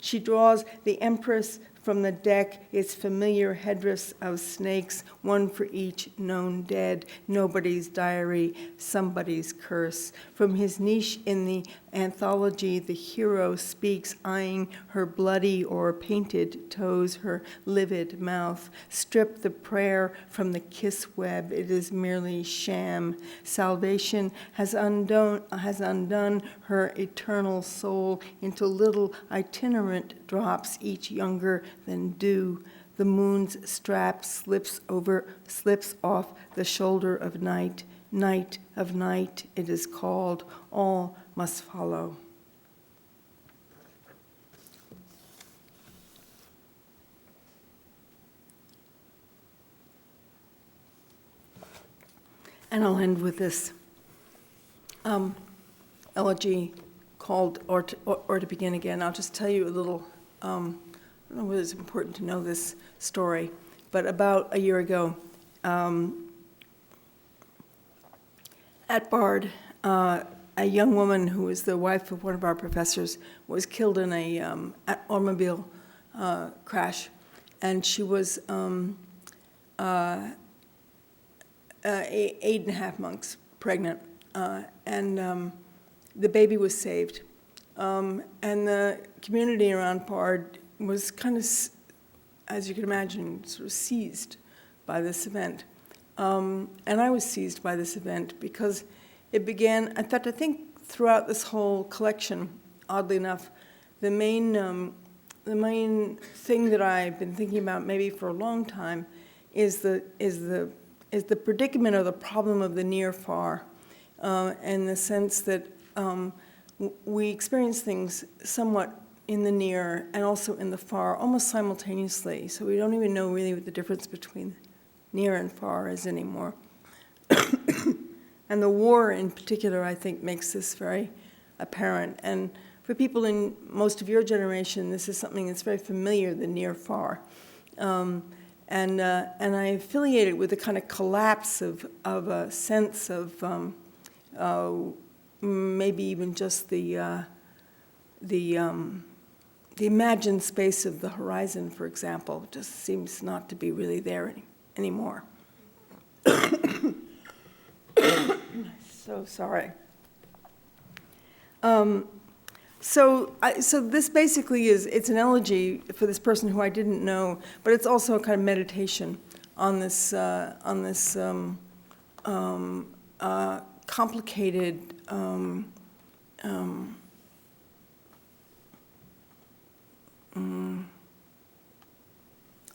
She draws the Empress from the deck, its familiar headdress of snakes, one for each known dead, nobody's diary, somebody's curse. From his niche in the anthology, the hero speaks, eyeing her bloody or painted toes, her livid mouth. Strip the prayer from the kiss web, it is merely sham. Salvation has undone her eternal soul into little itinerant drops, each younger than dew. The moon's strap slips off the shoulder of night. Night of night, it is called. All must follow. And I'll end with this elegy called Or to Begin Again. I'll just tell you a little, I don't know whether it's important to know this story, but about a year ago, at Bard, a young woman who was the wife of one of our professors was killed in a automobile crash, and she was 8.5 months pregnant, and the baby was saved. And the community around Bard was kind of, as you can imagine, sort of seized by this event. And I was seized by this event because it began, in fact, I think throughout this whole collection, oddly enough, the main thing that I've been thinking about maybe for a long time is the predicament or the problem of the near-far, in the sense that we experience things somewhat in the near and also in the far, almost simultaneously. So we don't even know really what the difference between near and far is anymore. And the war in particular, I think, makes this very apparent. And for people in most of your generation, this is something that's very familiar, the near-far. And I affiliate it with a kind of collapse of a sense of maybe even just the imagined space of the horizon, for example, just seems not to be really there anymore. So sorry. So this basically it's an elegy for this person who I didn't know, but it's also a kind of meditation on this complicated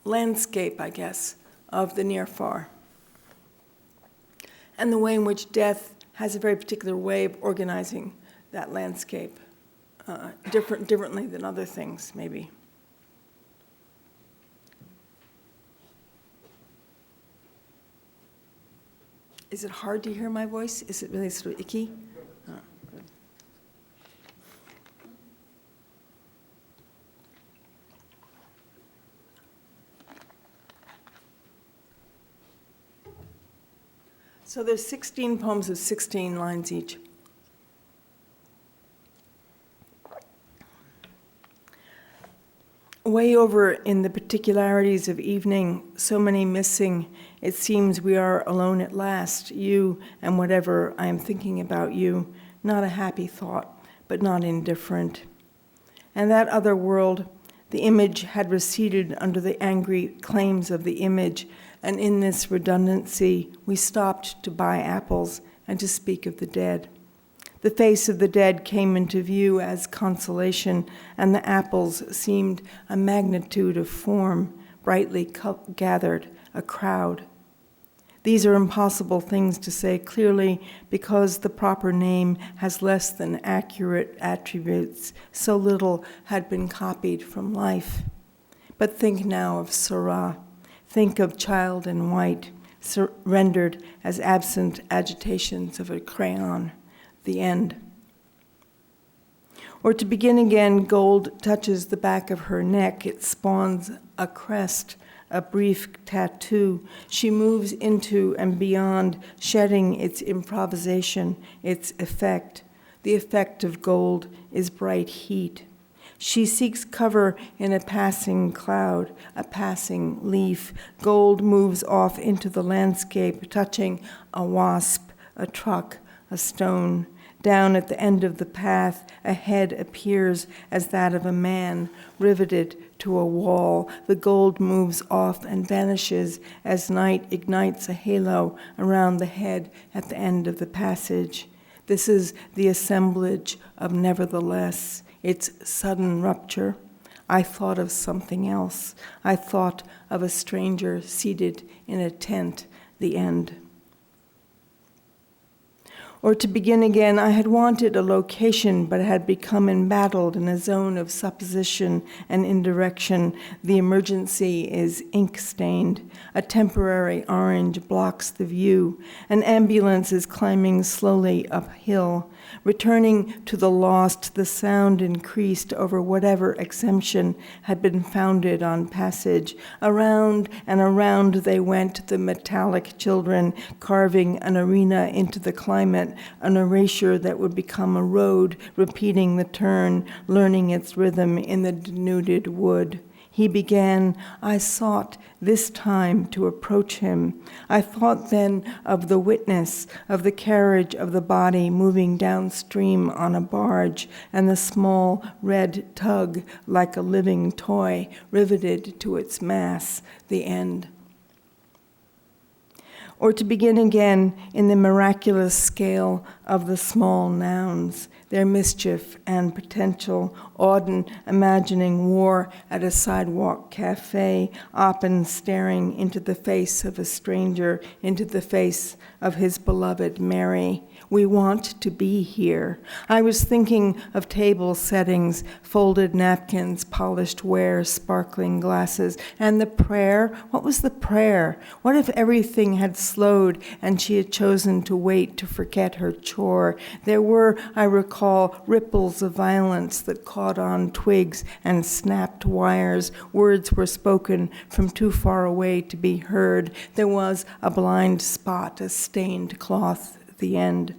landscape, I guess, of the near-far, and the way in which death has a very particular way of organizing that landscape, differently than other things, maybe. Is it hard to hear my voice? Is it really sort of icky? Oh, good. So there's 16 poems of 16 lines each. Way over in the particularities of evening, so many missing, it seems we are alone at last, you and whatever I am thinking about you, not a happy thought, but not indifferent. And that other world, the image had receded under the angry claims of the image, and in this redundancy, we stopped to buy apples and to speak of the dead. The face of the dead came into view as consolation, and the apples seemed a magnitude of form, brightly gathered, a crowd. These are impossible things to say clearly because the proper name has less than accurate attributes. So little had been copied from life. But think now of Surah. Think of child in white, rendered as absent agitations of a crayon. The end. Or to begin again, gold touches the back of her neck. It spawns a crest, a brief tattoo. She moves into and beyond, shedding its improvisation, its effect. The effect of gold is bright heat. She seeks cover in a passing cloud, a passing leaf. Gold moves off into the landscape, touching a wasp, a truck, a stone. Down at the end of the path, a head appears as that of a man, riveted to a wall. The gold moves off and vanishes as night ignites a halo around the head at the end of the passage. This is the assemblage of nevertheless, its sudden rupture. I thought of something else. I thought of a stranger seated in a tent, the end. Or to begin again, I had wanted a location, but had become embattled in a zone of supposition and indirection. The emergency is ink-stained. A temporary orange blocks the view. An ambulance is climbing slowly uphill. Returning to the lost, the sound increased over whatever exemption had been founded on passage. Around and around they went, the metallic children, carving an arena into the climate, an erasure that would become a road, repeating the turn, learning its rhythm in the denuded wood. He began, I sought this time to approach him. I thought then of the witness, of the carriage of the body moving downstream on a barge, and the small red tug like a living toy riveted to its mass, the end. Or to begin again in the miraculous scale of the small nouns, their mischief and potential, Auden imagining war at a sidewalk cafe, Oppen staring into the face of a stranger, into the face of his beloved Mary. We want to be here. I was thinking of table settings, folded napkins, polished ware, sparkling glasses, and the prayer. What was the prayer? What if everything had slowed and she had chosen to wait to forget her chore? There were, I recall, ripples of violence that caught on twigs and snapped wires. Words were spoken from too far away to be heard. There was a blind spot, a stained cloth at the end.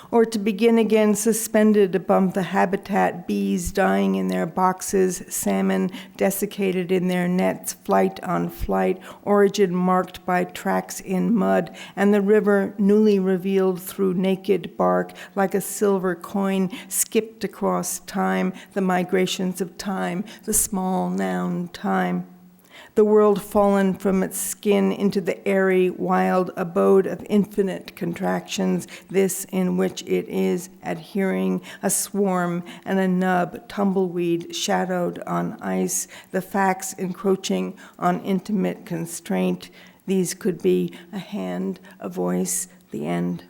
Or to begin again suspended above the habitat, bees dying in their boxes, salmon desiccated in their nets, flight on flight, origin marked by tracks in mud, and the river newly revealed through naked bark like a silver coin skipped across time, the migrations of time, the small noun time. The world fallen from its skin into the airy, wild abode of infinite contractions, this in which it is adhering, a swarm and a nub, tumbleweed shadowed on ice, the facts encroaching on intimate constraint. These could be a hand, a voice, the end.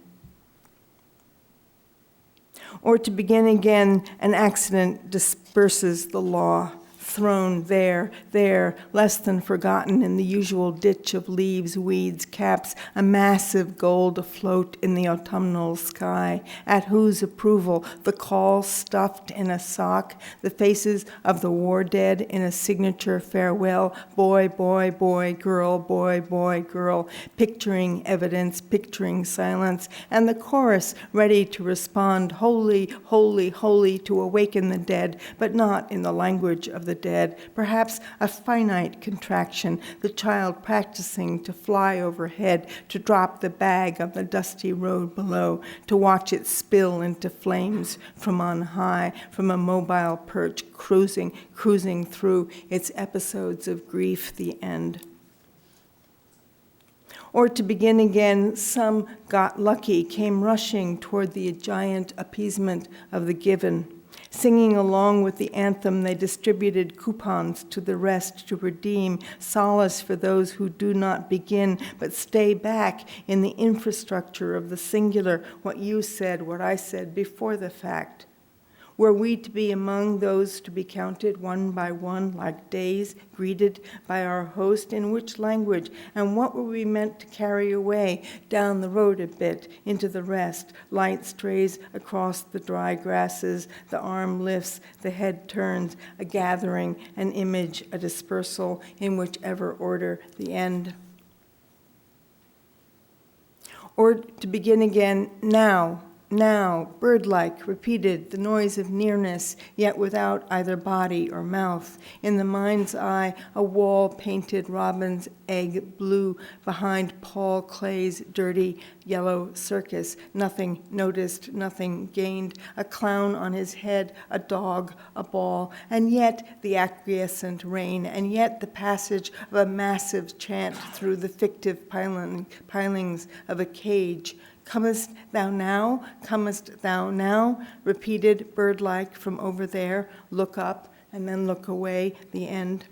Or to begin again, an accident disperses the law. Thrown there, less than forgotten in the usual ditch of leaves, weeds, caps, a massive gold afloat in the autumnal sky. At whose approval? The call stuffed in a sock, the faces of the war dead in a signature farewell, boy, boy, boy, girl, picturing evidence, picturing silence, and the chorus ready to respond, holy, holy, holy, to awaken the dead, but not in the language of the dead. Perhaps a finite contraction, the child practicing to fly overhead, to drop the bag on the dusty road below, to watch it spill into flames from on high, from a mobile perch cruising through its episodes of grief, the end. Or to begin again, some got lucky, came rushing toward the giant appeasement of the given. Singing along with the anthem, they distributed coupons to the rest to redeem solace for those who do not begin, but stay back in the infrastructure of the singular, what you said, what I said, before the fact. Were we to be among those to be counted one by one like days, greeted by our host? In which language? And what were we meant to carry away down the road a bit into the rest? Light strays across the dry grasses, the arm lifts, the head turns, a gathering, an image, a dispersal, in whichever order, the end. Or to begin again, now, bird-like, repeated, the noise of nearness, yet without either body or mouth. In the mind's eye, a wall painted robin's egg blue behind Paul Clay's dirty yellow circus. Nothing noticed, nothing gained. A clown on his head, a dog, a ball, and yet the acquiescent rain, and yet the passage of a massive chant through the fictive pilings of a cage. Comest thou now? Comest thou now? Repeated bird-like from over there. Look up and then look away, the end.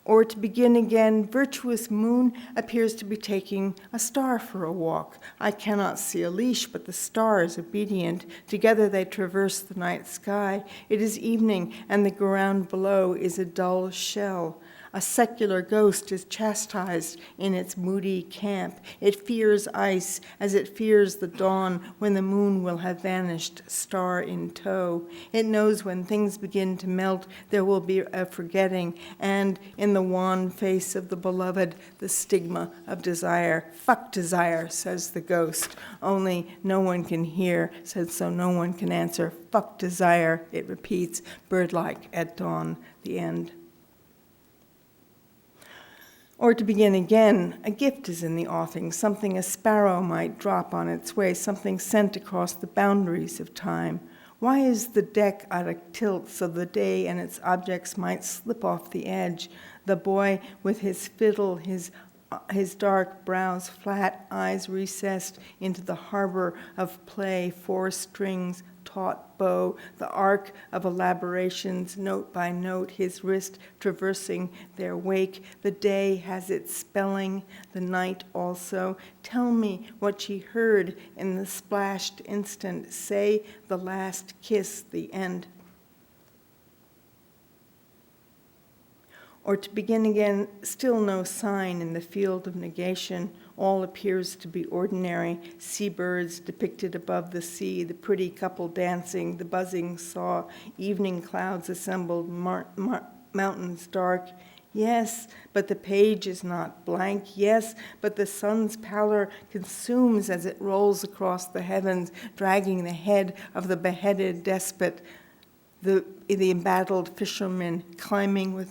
Or to begin again, virtuous moon appears to be taking a star for a walk. I cannot see a leash, but the star is obedient. Together they traverse the night sky. It is evening, and the ground below is a dull shell. A secular ghost is chastised in its moody camp. It fears ice as it fears the dawn when the moon will have vanished, star in tow. It knows when things begin to melt, there will be a forgetting, and in the wan face of the beloved, the stigma of desire. Fuck desire, says the ghost. Only no one can hear, said so no one can answer. Fuck desire, it repeats, bird-like at dawn, the end. Or to begin again, a gift is in the offing, something a sparrow might drop on its way, something sent across the boundaries of time. Why is the deck at a tilt so the day and its objects might slip off the edge? The boy with his fiddle, his dark brows flat, eyes recessed into the harbor of play, 4 strings, taut bow, the arc of elaborations, note by note, his wrist traversing their wake. The day has its spelling, the night also. Tell me what she heard in the splashed instant. Say the last kiss, the end. Or to begin again, still no sign in the field of negation. All appears to be ordinary. Seabirds depicted above the sea, the pretty couple dancing, the buzzing saw, evening clouds assembled, mountains dark. Yes, but the page is not blank. Yes, but the sun's pallor consumes as it rolls across the heavens, dragging the head of the beheaded despot. The embattled fisherman climbing the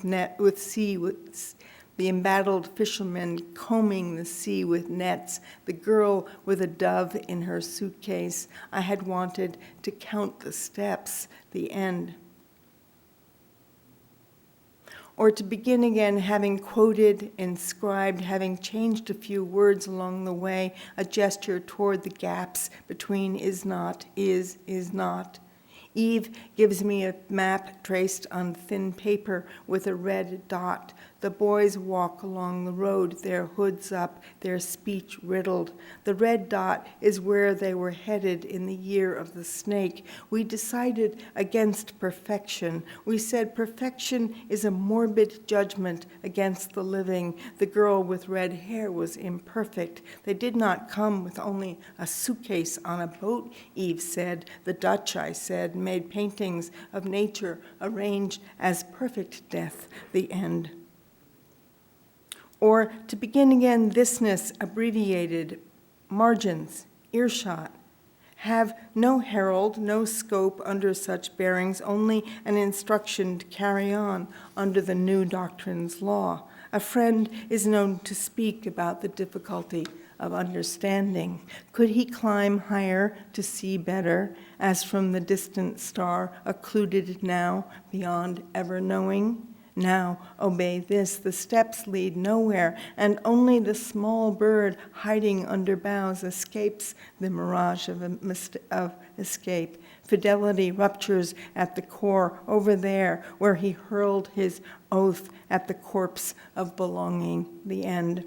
embattled fisherman combing the sea with nets, the girl with a dove in her suitcase. I had wanted to count the steps, the end. Or to begin again, having quoted, inscribed, having changed a few words along the way, a gesture toward the gaps between is not, is not. Eve gives me a map traced on thin paper with a red dot. The boys walk along the road, their hoods up, their speech riddled. The red dot is where they were headed in the year of the snake. We decided against perfection. We said perfection is a morbid judgment against the living. The girl with red hair was imperfect. They did not come with only a suitcase on a boat, Eve said. The Dutch, I said, made paintings of nature arranged as perfect death, the end. Or to begin again, thisness abbreviated, margins, earshot, have no herald, no scope under such bearings, only an instruction to carry on under the new doctrine's law. A friend is known to speak about the difficulty of understanding. Could he climb higher to see better, as from the distant star, occluded now beyond ever knowing? Now obey this, the steps lead nowhere, and only the small bird hiding under boughs escapes the mirage of escape. Fidelity ruptures at the core over there, where he hurled his oath at the corpse of belonging, the end.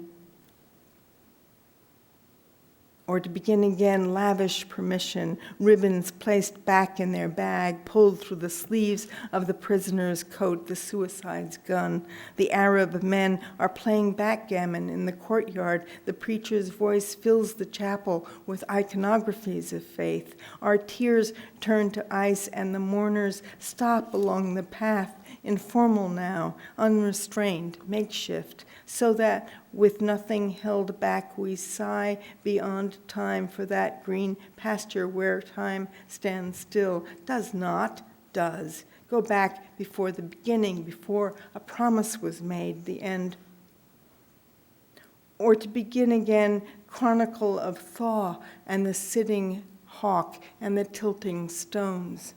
Or to begin again, lavish permission, ribbons placed back in their bag, pulled through the sleeves of the prisoner's coat, the suicide's gun. The Arab men are playing backgammon in the courtyard. The preacher's voice fills the chapel with iconographies of faith. Our tears turn to ice, and the mourners stop along the path, informal now, unrestrained, makeshift, so that with nothing held back we sigh beyond time for that green pasture where time stands still. Does not, does. Go back before the beginning, before a promise was made, the end. Or to begin again, chronicle of thaw and the sitting hawk and the tilting stones.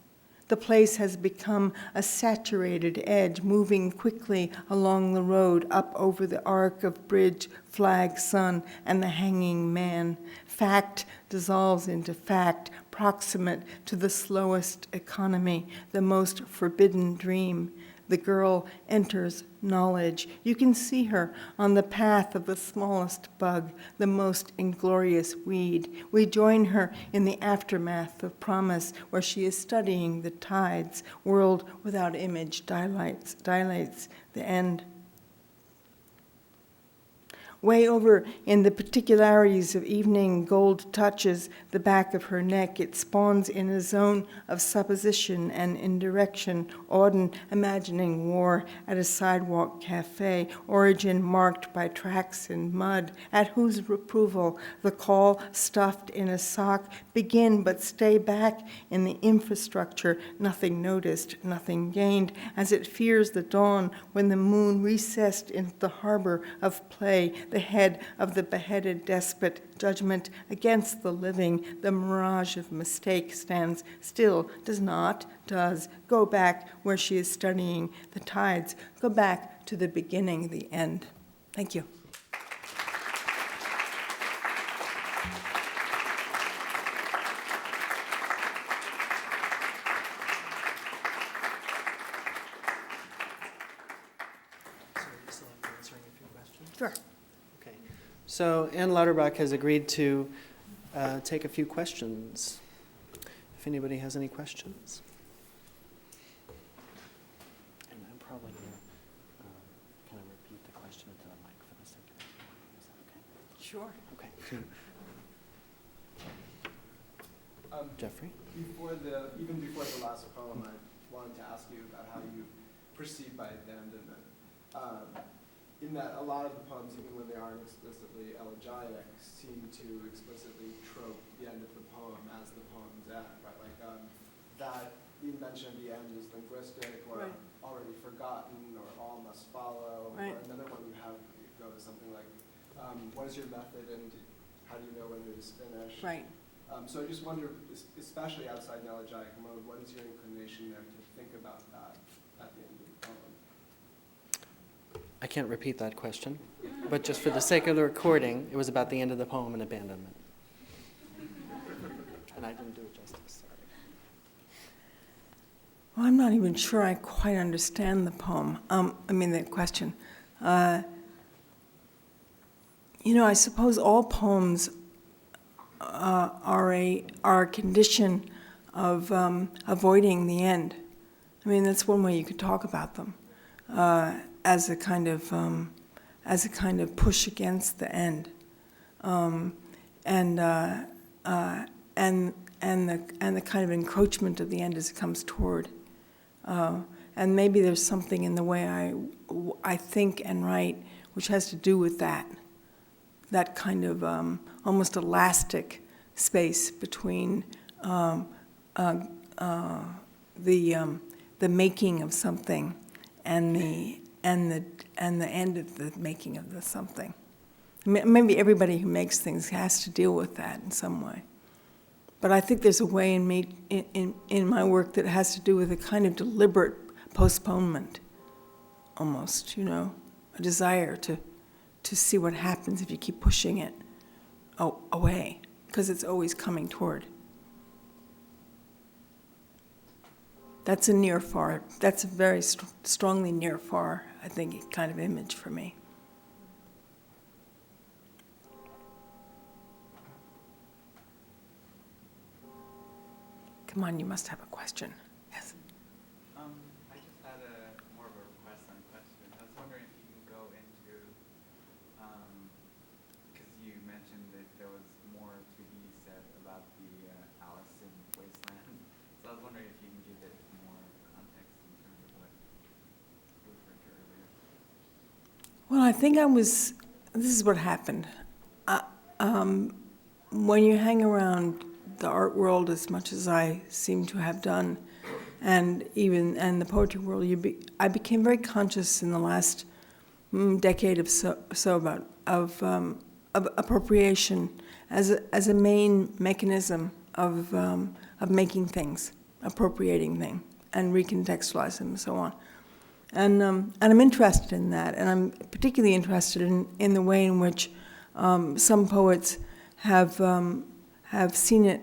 The place has become a saturated edge, moving quickly along the road, up over the arc of bridge, flag, sun, and the hanging man. Fact dissolves into fact, proximate to the slowest economy, the most forbidden dream. The girl enters knowledge. You can see her on the path of the smallest bug, the most inglorious weed. We join her in the aftermath of promise, where she is studying the tides. World without image dilates the end. Way over in the particularities of evening, gold touches the back of her neck. It spawns in a zone of supposition and indirection. Auden imagining war at a sidewalk cafe, origin marked by tracks in mud. At whose approval? The call stuffed in a sock. Begin, but stay back in the infrastructure. Nothing noticed, nothing gained, as it fears the dawn when the moon recessed into the harbor of play. the head of the beheaded despot. Judgment against the living, the mirage of mistake stands still, does. Go back where she is studying the tides. Go back to the beginning, the end. Thank you. Sure. Okay. So Ann Lauterbach has agreed to take a few questions. If anybody has any questions. And I'm probably going to kind of repeat the question into the mic for the sake of it. Is that okay? Sure. Okay. Jeffrey? Even before the last poem, I wanted to ask you about how you proceed by abandonment. In that a lot of the poems, even when they aren't explicitly elegiac, seem to explicitly trope the end of the poem as the poem's end, right? Like that the invention of the end is linguistic, or Right. already forgotten, or all must follow. Right. Or another one you go to something like, what is your method and how do you know when it is finished? Right. So I just wonder, especially outside an elegiac mode, what is your inclination there to think about that at the end of the poem? I can't repeat that question, but just for the sake of the recording, it was about the end of the poem and abandonment. And I didn't do it justice, sorry. Well, I'm not even sure I quite understand the poem. The question. I suppose all poems are a condition of avoiding the end. That's one way you could talk about them, as a kind of push against the end, and the kind of encroachment of the end as it comes toward. And maybe there's something in the way I think and write which has to do with that kind of almost elastic space between the making of something and the end of the making of the something. Maybe everybody who makes things has to deal with that in some way. But I think there's a way in my work that has to do with a kind of deliberate postponement, almost, a desire to see what happens if you keep pushing it away, because it's always coming toward. That's a near-far, that's a very strongly near-far, I think, kind of image for me. Come on, you must have a question. Yes. I just had more of a request on question. I was wondering if you can go into, because you mentioned that there was more to be said about the Alice in Wasteland. So I was wondering if you can give it more context in terms of what you referred to earlier. Well, I think this is what happened. When you hang around the art world as much as I seem to have done, and the poetry world, I became very conscious in the last decade of appropriation as a main mechanism of making things, appropriating things, and recontextualizing them and so on. And I'm interested in that, and I'm particularly interested in the way in which some poets have seen it,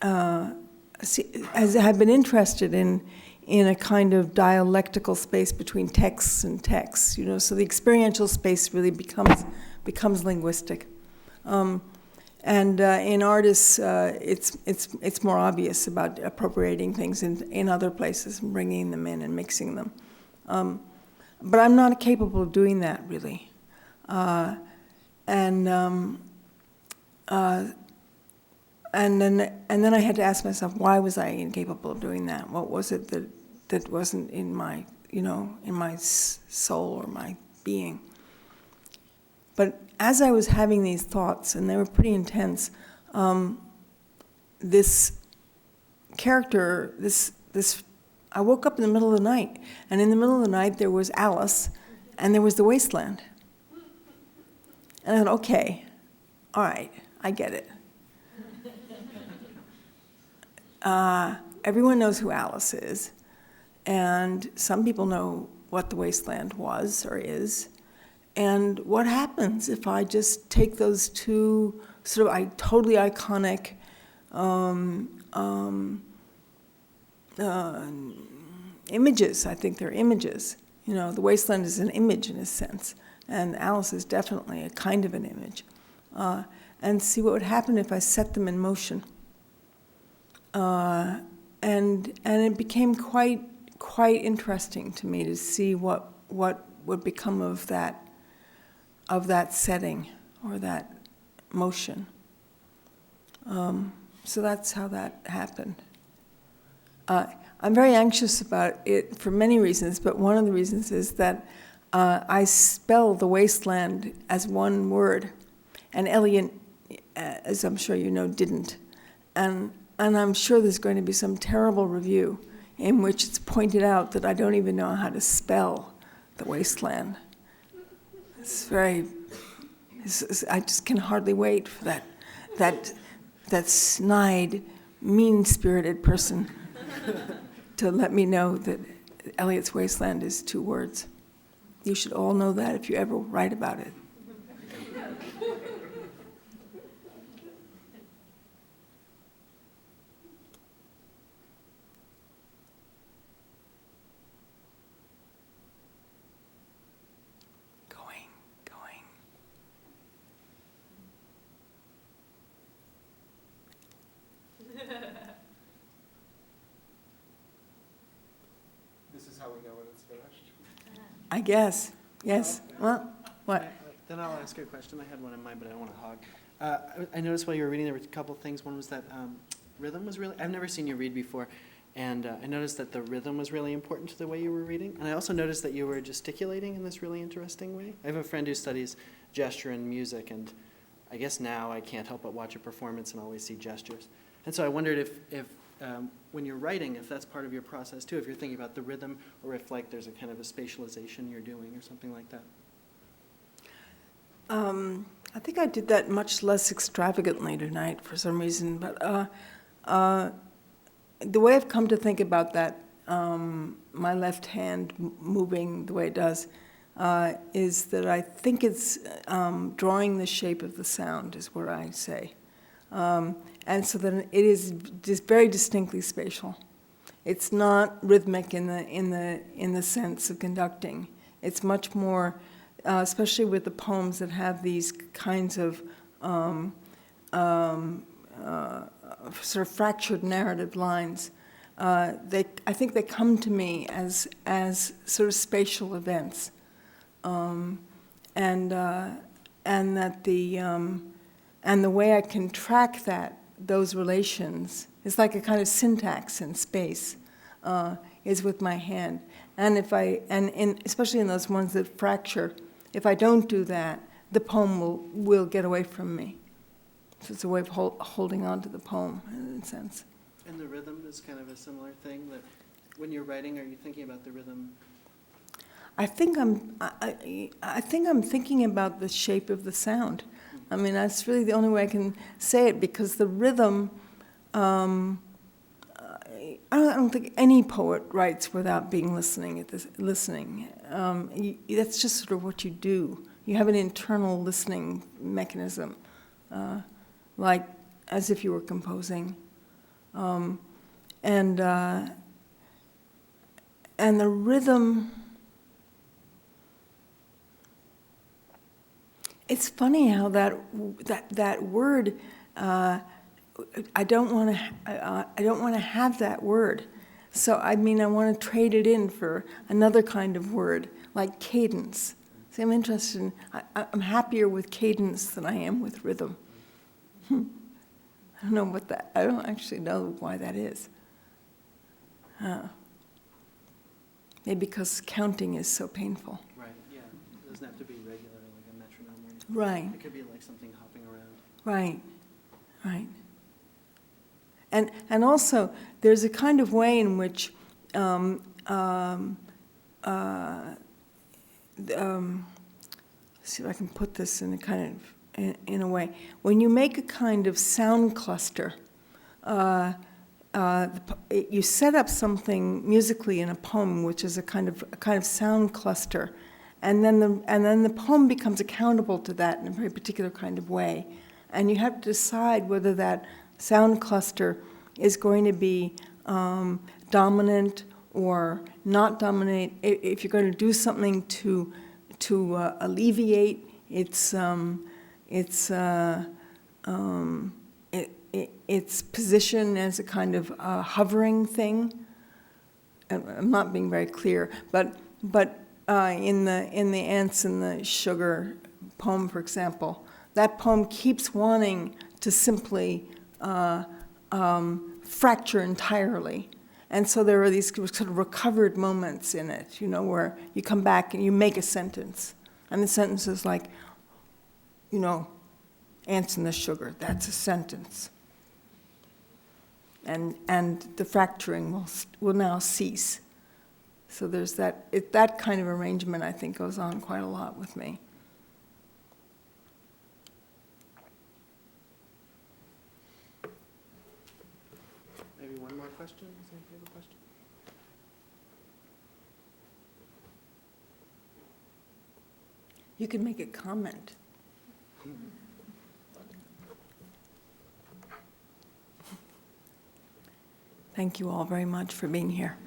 have been interested in a kind of dialectical space between texts and texts. So the experiential space really becomes linguistic, and in artists, it's more obvious about appropriating things in other places and bringing them in and mixing them. But I'm not capable of doing that really, and then I had to ask myself, why was I incapable of doing that? What was it that wasn't in my soul or my being? But as I was having these thoughts, and they were pretty intense, this character, I woke up in the middle of the night, and in the middle of the night there was Alice, and there was the Wasteland. And I thought, okay, all right, I get it. Everyone knows who Alice is, and some people know what the Wasteland was or is. And what happens if I just take those two sort of totally iconic images? I think they're images. You know, the Wasteland is an image in a sense, and Alice is definitely a kind of an image. And see what would happen if I set them in motion. And it became quite interesting to me to see what would become of that setting or that motion. So that's how that happened. I'm very anxious about it for many reasons, but one of the reasons is that I spell the Wasteland as one word, and Eliot, as I'm sure you know, didn't. And I'm sure there's going to be some terrible review in which it's pointed out that I don't even know how to spell the Wasteland. I just can hardly wait for that snide, mean-spirited person to let me know that Eliot's Wasteland is 2 words. You should all know that if you ever write about it. This is how we know when it's finished. I guess, yes. Well, what? Then I'll ask you a question. I had one in mind, but I don't want to hog. I noticed while you were reading, there were a couple of things. One was that rhythm was really, I've never seen you read before, and I noticed that the rhythm was really important to the way you were reading. And I also noticed that you were gesticulating in this really interesting way. I have a friend who studies gesture and music, and I guess now I can't help but watch a performance and always see gestures. And so I wondered if when you're writing, if that's part of your process too, if you're thinking about the rhythm, or if like there's a kind of a spatialization you're doing or something like that. I think I did that much less extravagantly tonight for some reason, but the way I've come to think about that, my left hand moving the way it does, is that I think it's drawing the shape of the sound is what I say. And so then it is just very distinctly spatial. It's not rhythmic in the sense of conducting. It's much more, especially with the poems that have these kinds of sort of fractured narrative lines. I think they come to me as sort of spatial events, and that the way I can track those relations is like a kind of syntax in space, is with my hand. And especially in those ones that fracture, if I don't do that, the poem will get away from me. So it's a way of holding on to the poem in a sense. And the rhythm is kind of a similar thing. That when you're writing, are you thinking about the rhythm? I think I'm thinking about the shape of the sound. I mean, that's really the only way I can say it, because the rhythm, I don't think any poet writes without being listening. That's just sort of what you do. You have an internal listening mechanism, like as if you were composing. And the rhythm, it's funny how that word, I don't want to have that word. So I mean, I want to trade it in for another kind of word, like cadence. See, I'm interested in, I'm happier with cadence than I am with rhythm. I don't actually know why that is. Maybe because counting is so painful. Right, yeah. It doesn't have to be regular, like a metronome or anything. Right. It could be like something hopping around. Right. And also, there's a kind of way in which see if I can put this in a kind of, in a way. When you make a kind of sound cluster, you set up something musically in a poem, which is a kind of sound cluster, and then the poem becomes accountable to that in a very particular kind of way, and you have to decide whether that sound cluster is going to be dominant or not dominate. If you're going to do something to alleviate its position as a kind of hovering thing. I'm not being very clear, but in the Ants and the Sugar poem, for example, that poem keeps wanting to simply fracture entirely. And so there are these sort of recovered moments in it, where you come back and you make a sentence. And the sentence is like, Ants and the Sugar, that's a sentence. And the fracturing will now cease. So there's that kind of arrangement, I think, goes on quite a lot with me. Maybe one more question? Is there a question? You can make a comment. Thank you all very much for being here.